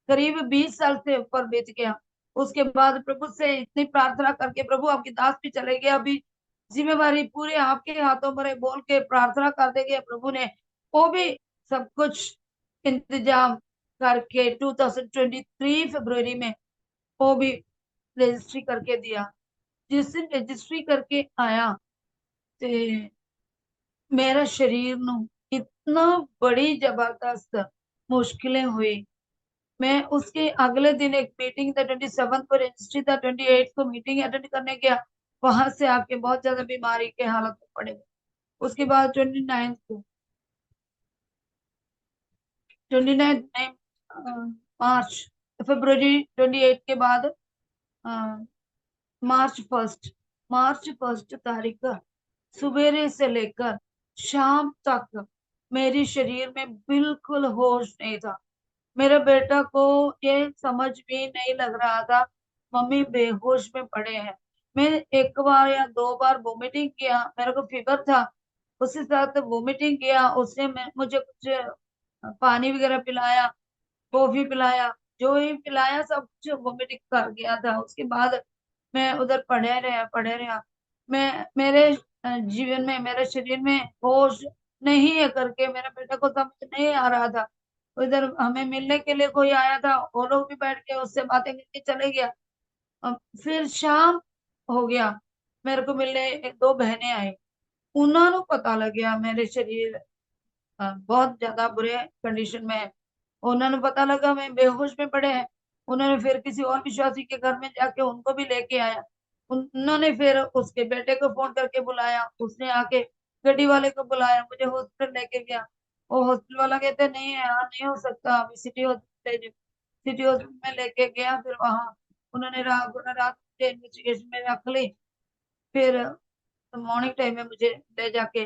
करीब 20 साल से ऊपर बीत गया। उसके बाद प्रभु से इतनी प्रार्थना करके प्रभु आपकी दास भी चले गए। अभी जिम्मेवारी पूरे आपके हाथों पर है बोल के प्रार्थना करते गए। प्रभु ने वो भी सब कुछ इंतजाम करके 2023 फरवरी में वो भी रजिस्ट्री करके दिया। जिस दिन रजिस्ट्री करके आया ते मेरा शरीर नु इतना बड़ी जबरदस्त मुश्किलें हुई। मैं उसके अगले दिन एक मीटिंग था 27 को रजिस्ट्री था। 28 को मीटिंग अटेंड करने गया। वहां से आके बहुत ज्यादा बीमारी के हालत में पड़े। उसके बाद 29 को 29 नहीं, मार्च फरवरी 28 के बाद अ, मार्च 1 तारीख का सवेरे से लेकर शाम तक मेरी शरीर में बिल्कुल होश नहीं था। मेरे बेटा को ये समझ भी नहीं लग रहा था मम्मी बेहोश में पड़े हैं। मैं एक बार या 2 बार वोमिटिंग किया। मेरे को फीवर था। उसके साथ वोमिटिंग किया। उसने मुझे कुछ पानी वगैरह पिलाया, कॉफी पिलाया, जो ही पिलाया सब कुछ वोमिटिंग कर गया था। उसके बाद मैं उधर पड़े रहा। मैं मेरे जीवन में मेरे शरीर में होश नहीं है करके मेरा बेटा को समझ नहीं आ रहा था। इधर हमें मिलने के लिए कोई आया था, वो लोग भी बैठ के उससे बातें करके चले गया। अब फिर शाम हो गया, मेरे को मिलने दो बहनें आई। उन्होंने पता लग गया मेरे शरीर बहुत ज्यादा बुरे कंडीशन में है। उन्होंने पता लगा मैं बेहोश में पड़े हैं। उन्होंने फिर किसी और विश्वासी के घर में जाके उनको भी लेके आया। उन्होंने फिर उसके बेटे को फोन करके बुलाया, उसने आके गड्डी वाले को बुलाया, मुझे हॉस्पिटल लेके गया। वो हॉस्पिटल वाला कहते नहीं है, यहाँ नहीं हो सकता, अभी सिटी हॉस्पिटल, सिटी हॉस्पिटल में लेके गया। फिर वहां उन्होंने रात इन्वेस्टिगेशन में रख ली। फिर मॉर्निंग टाइम में मुझे ले जाके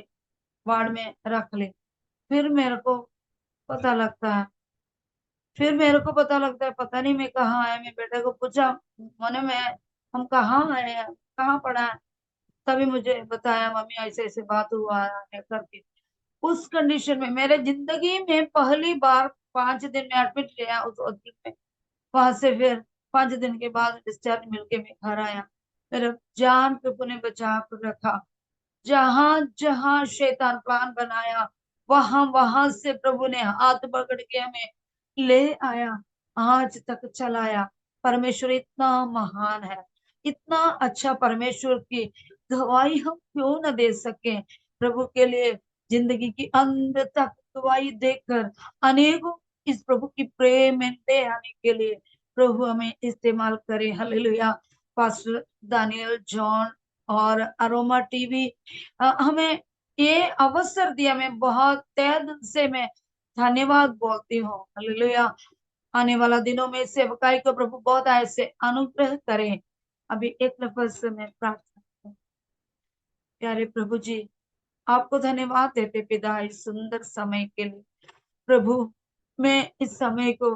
वार्ड में रख ली। फिर मेरे को पता लगता है, पता लगता है पता नहीं मैं कहाँ आया। मैं बेटे को पूछा, मैंने मैं हम कहाँ आए हैं, कहाँ पढ़ा है। तभी मुझे बताया मम्मी ऐसे ऐसे बात हुआ है करके। उस कंडीशन में मेरे जिंदगी में पहली बार 5 दिन में एडमिट लिया उस हॉस्पिटल में। वहां से फिर 5 दिन के बाद डिस्चार्ज मिलके मैं घर आया। मेरा जान प्रभु ने बचा कर रखा। जहां जहां शैतान प्लान बनाया, वहां वहां से प्रभु ने हाथ पकड़ के हमें ले आया, आज तक चलाया। परमेश्वर इतना महान है, इतना अच्छा परमेश्वर की गवाही हम क्यों न दे सके प्रभु के लिए। जिंदगी की अंत तक गवाही देकर अनेकों इस प्रभु की प्रेम में ले आने के लिए प्रभु हमें इस्तेमाल करे। हालेलुया। पास्टर दानियल जॉन और अरोमा टीवी हमें ये अवसर दिया। मैं बहुत तहे दिल से मैं धन्यवाद बोलती हूँ। हालेलुया। आने वाला दिनों में सेवकाई को प्रभु बहुत ऐसे अनुग्रह करें। अभी एक नफस से मैं प्रार्थना करूं। प्यारे प्रभु जी, आपको धन्यवाद देते पिता इस सुंदर समय के लिए। प्रभु, मैं इस समय को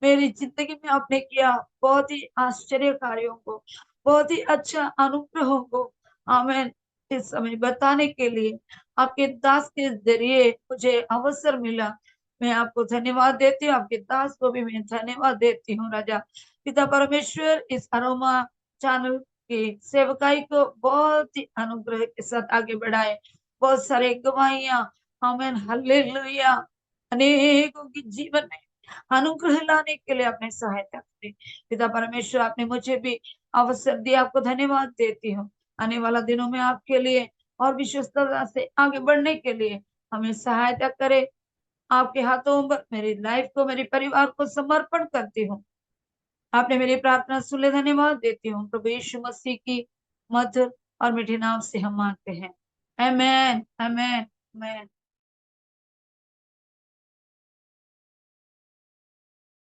मेरी जिंदगी में आपने किया बहुत ही आश्चर्य कार्यों को, बहुत ही अच्छा अनुग्रहों को हमें इस समय बताने के लिए आपके दास के जरिए मुझे अवसर मिला। मैं आपको धन्यवाद देती हूँ, आपके दास को भी मैं धन्यवाद देती हूँ। राजा पिता परमेश्वर, इस अरोमा चैनल की सेवकाई को बहुत ही अनुग्रह के साथ आगे बढ़ाए। बहुत सारे गवाहियां, आमीन, हालेलुया, अनेकों के जीवन में अनुग्रह लाने के लिए अपने सहायता करें। पिता परमेश्वर, आपने मुझे भी अवसर दिया, आपको धन्यवाद देती हूँ। आने वाला दिनों में आपके लिए और विश्वस्तता से आगे बढ़ने के लिए हमें सहायता करे। आपके हाथों पर मेरी लाइफ को, मेरे परिवार को समर्पण करती हूँ। आपने मेरी प्रार्थना सुन ली, धन्यवाद देती हूँ। प्रभु यीशु मसीह की मधुर और मीठे नाम से हम मांगते हैं। आमेन, आमेन, आमेन।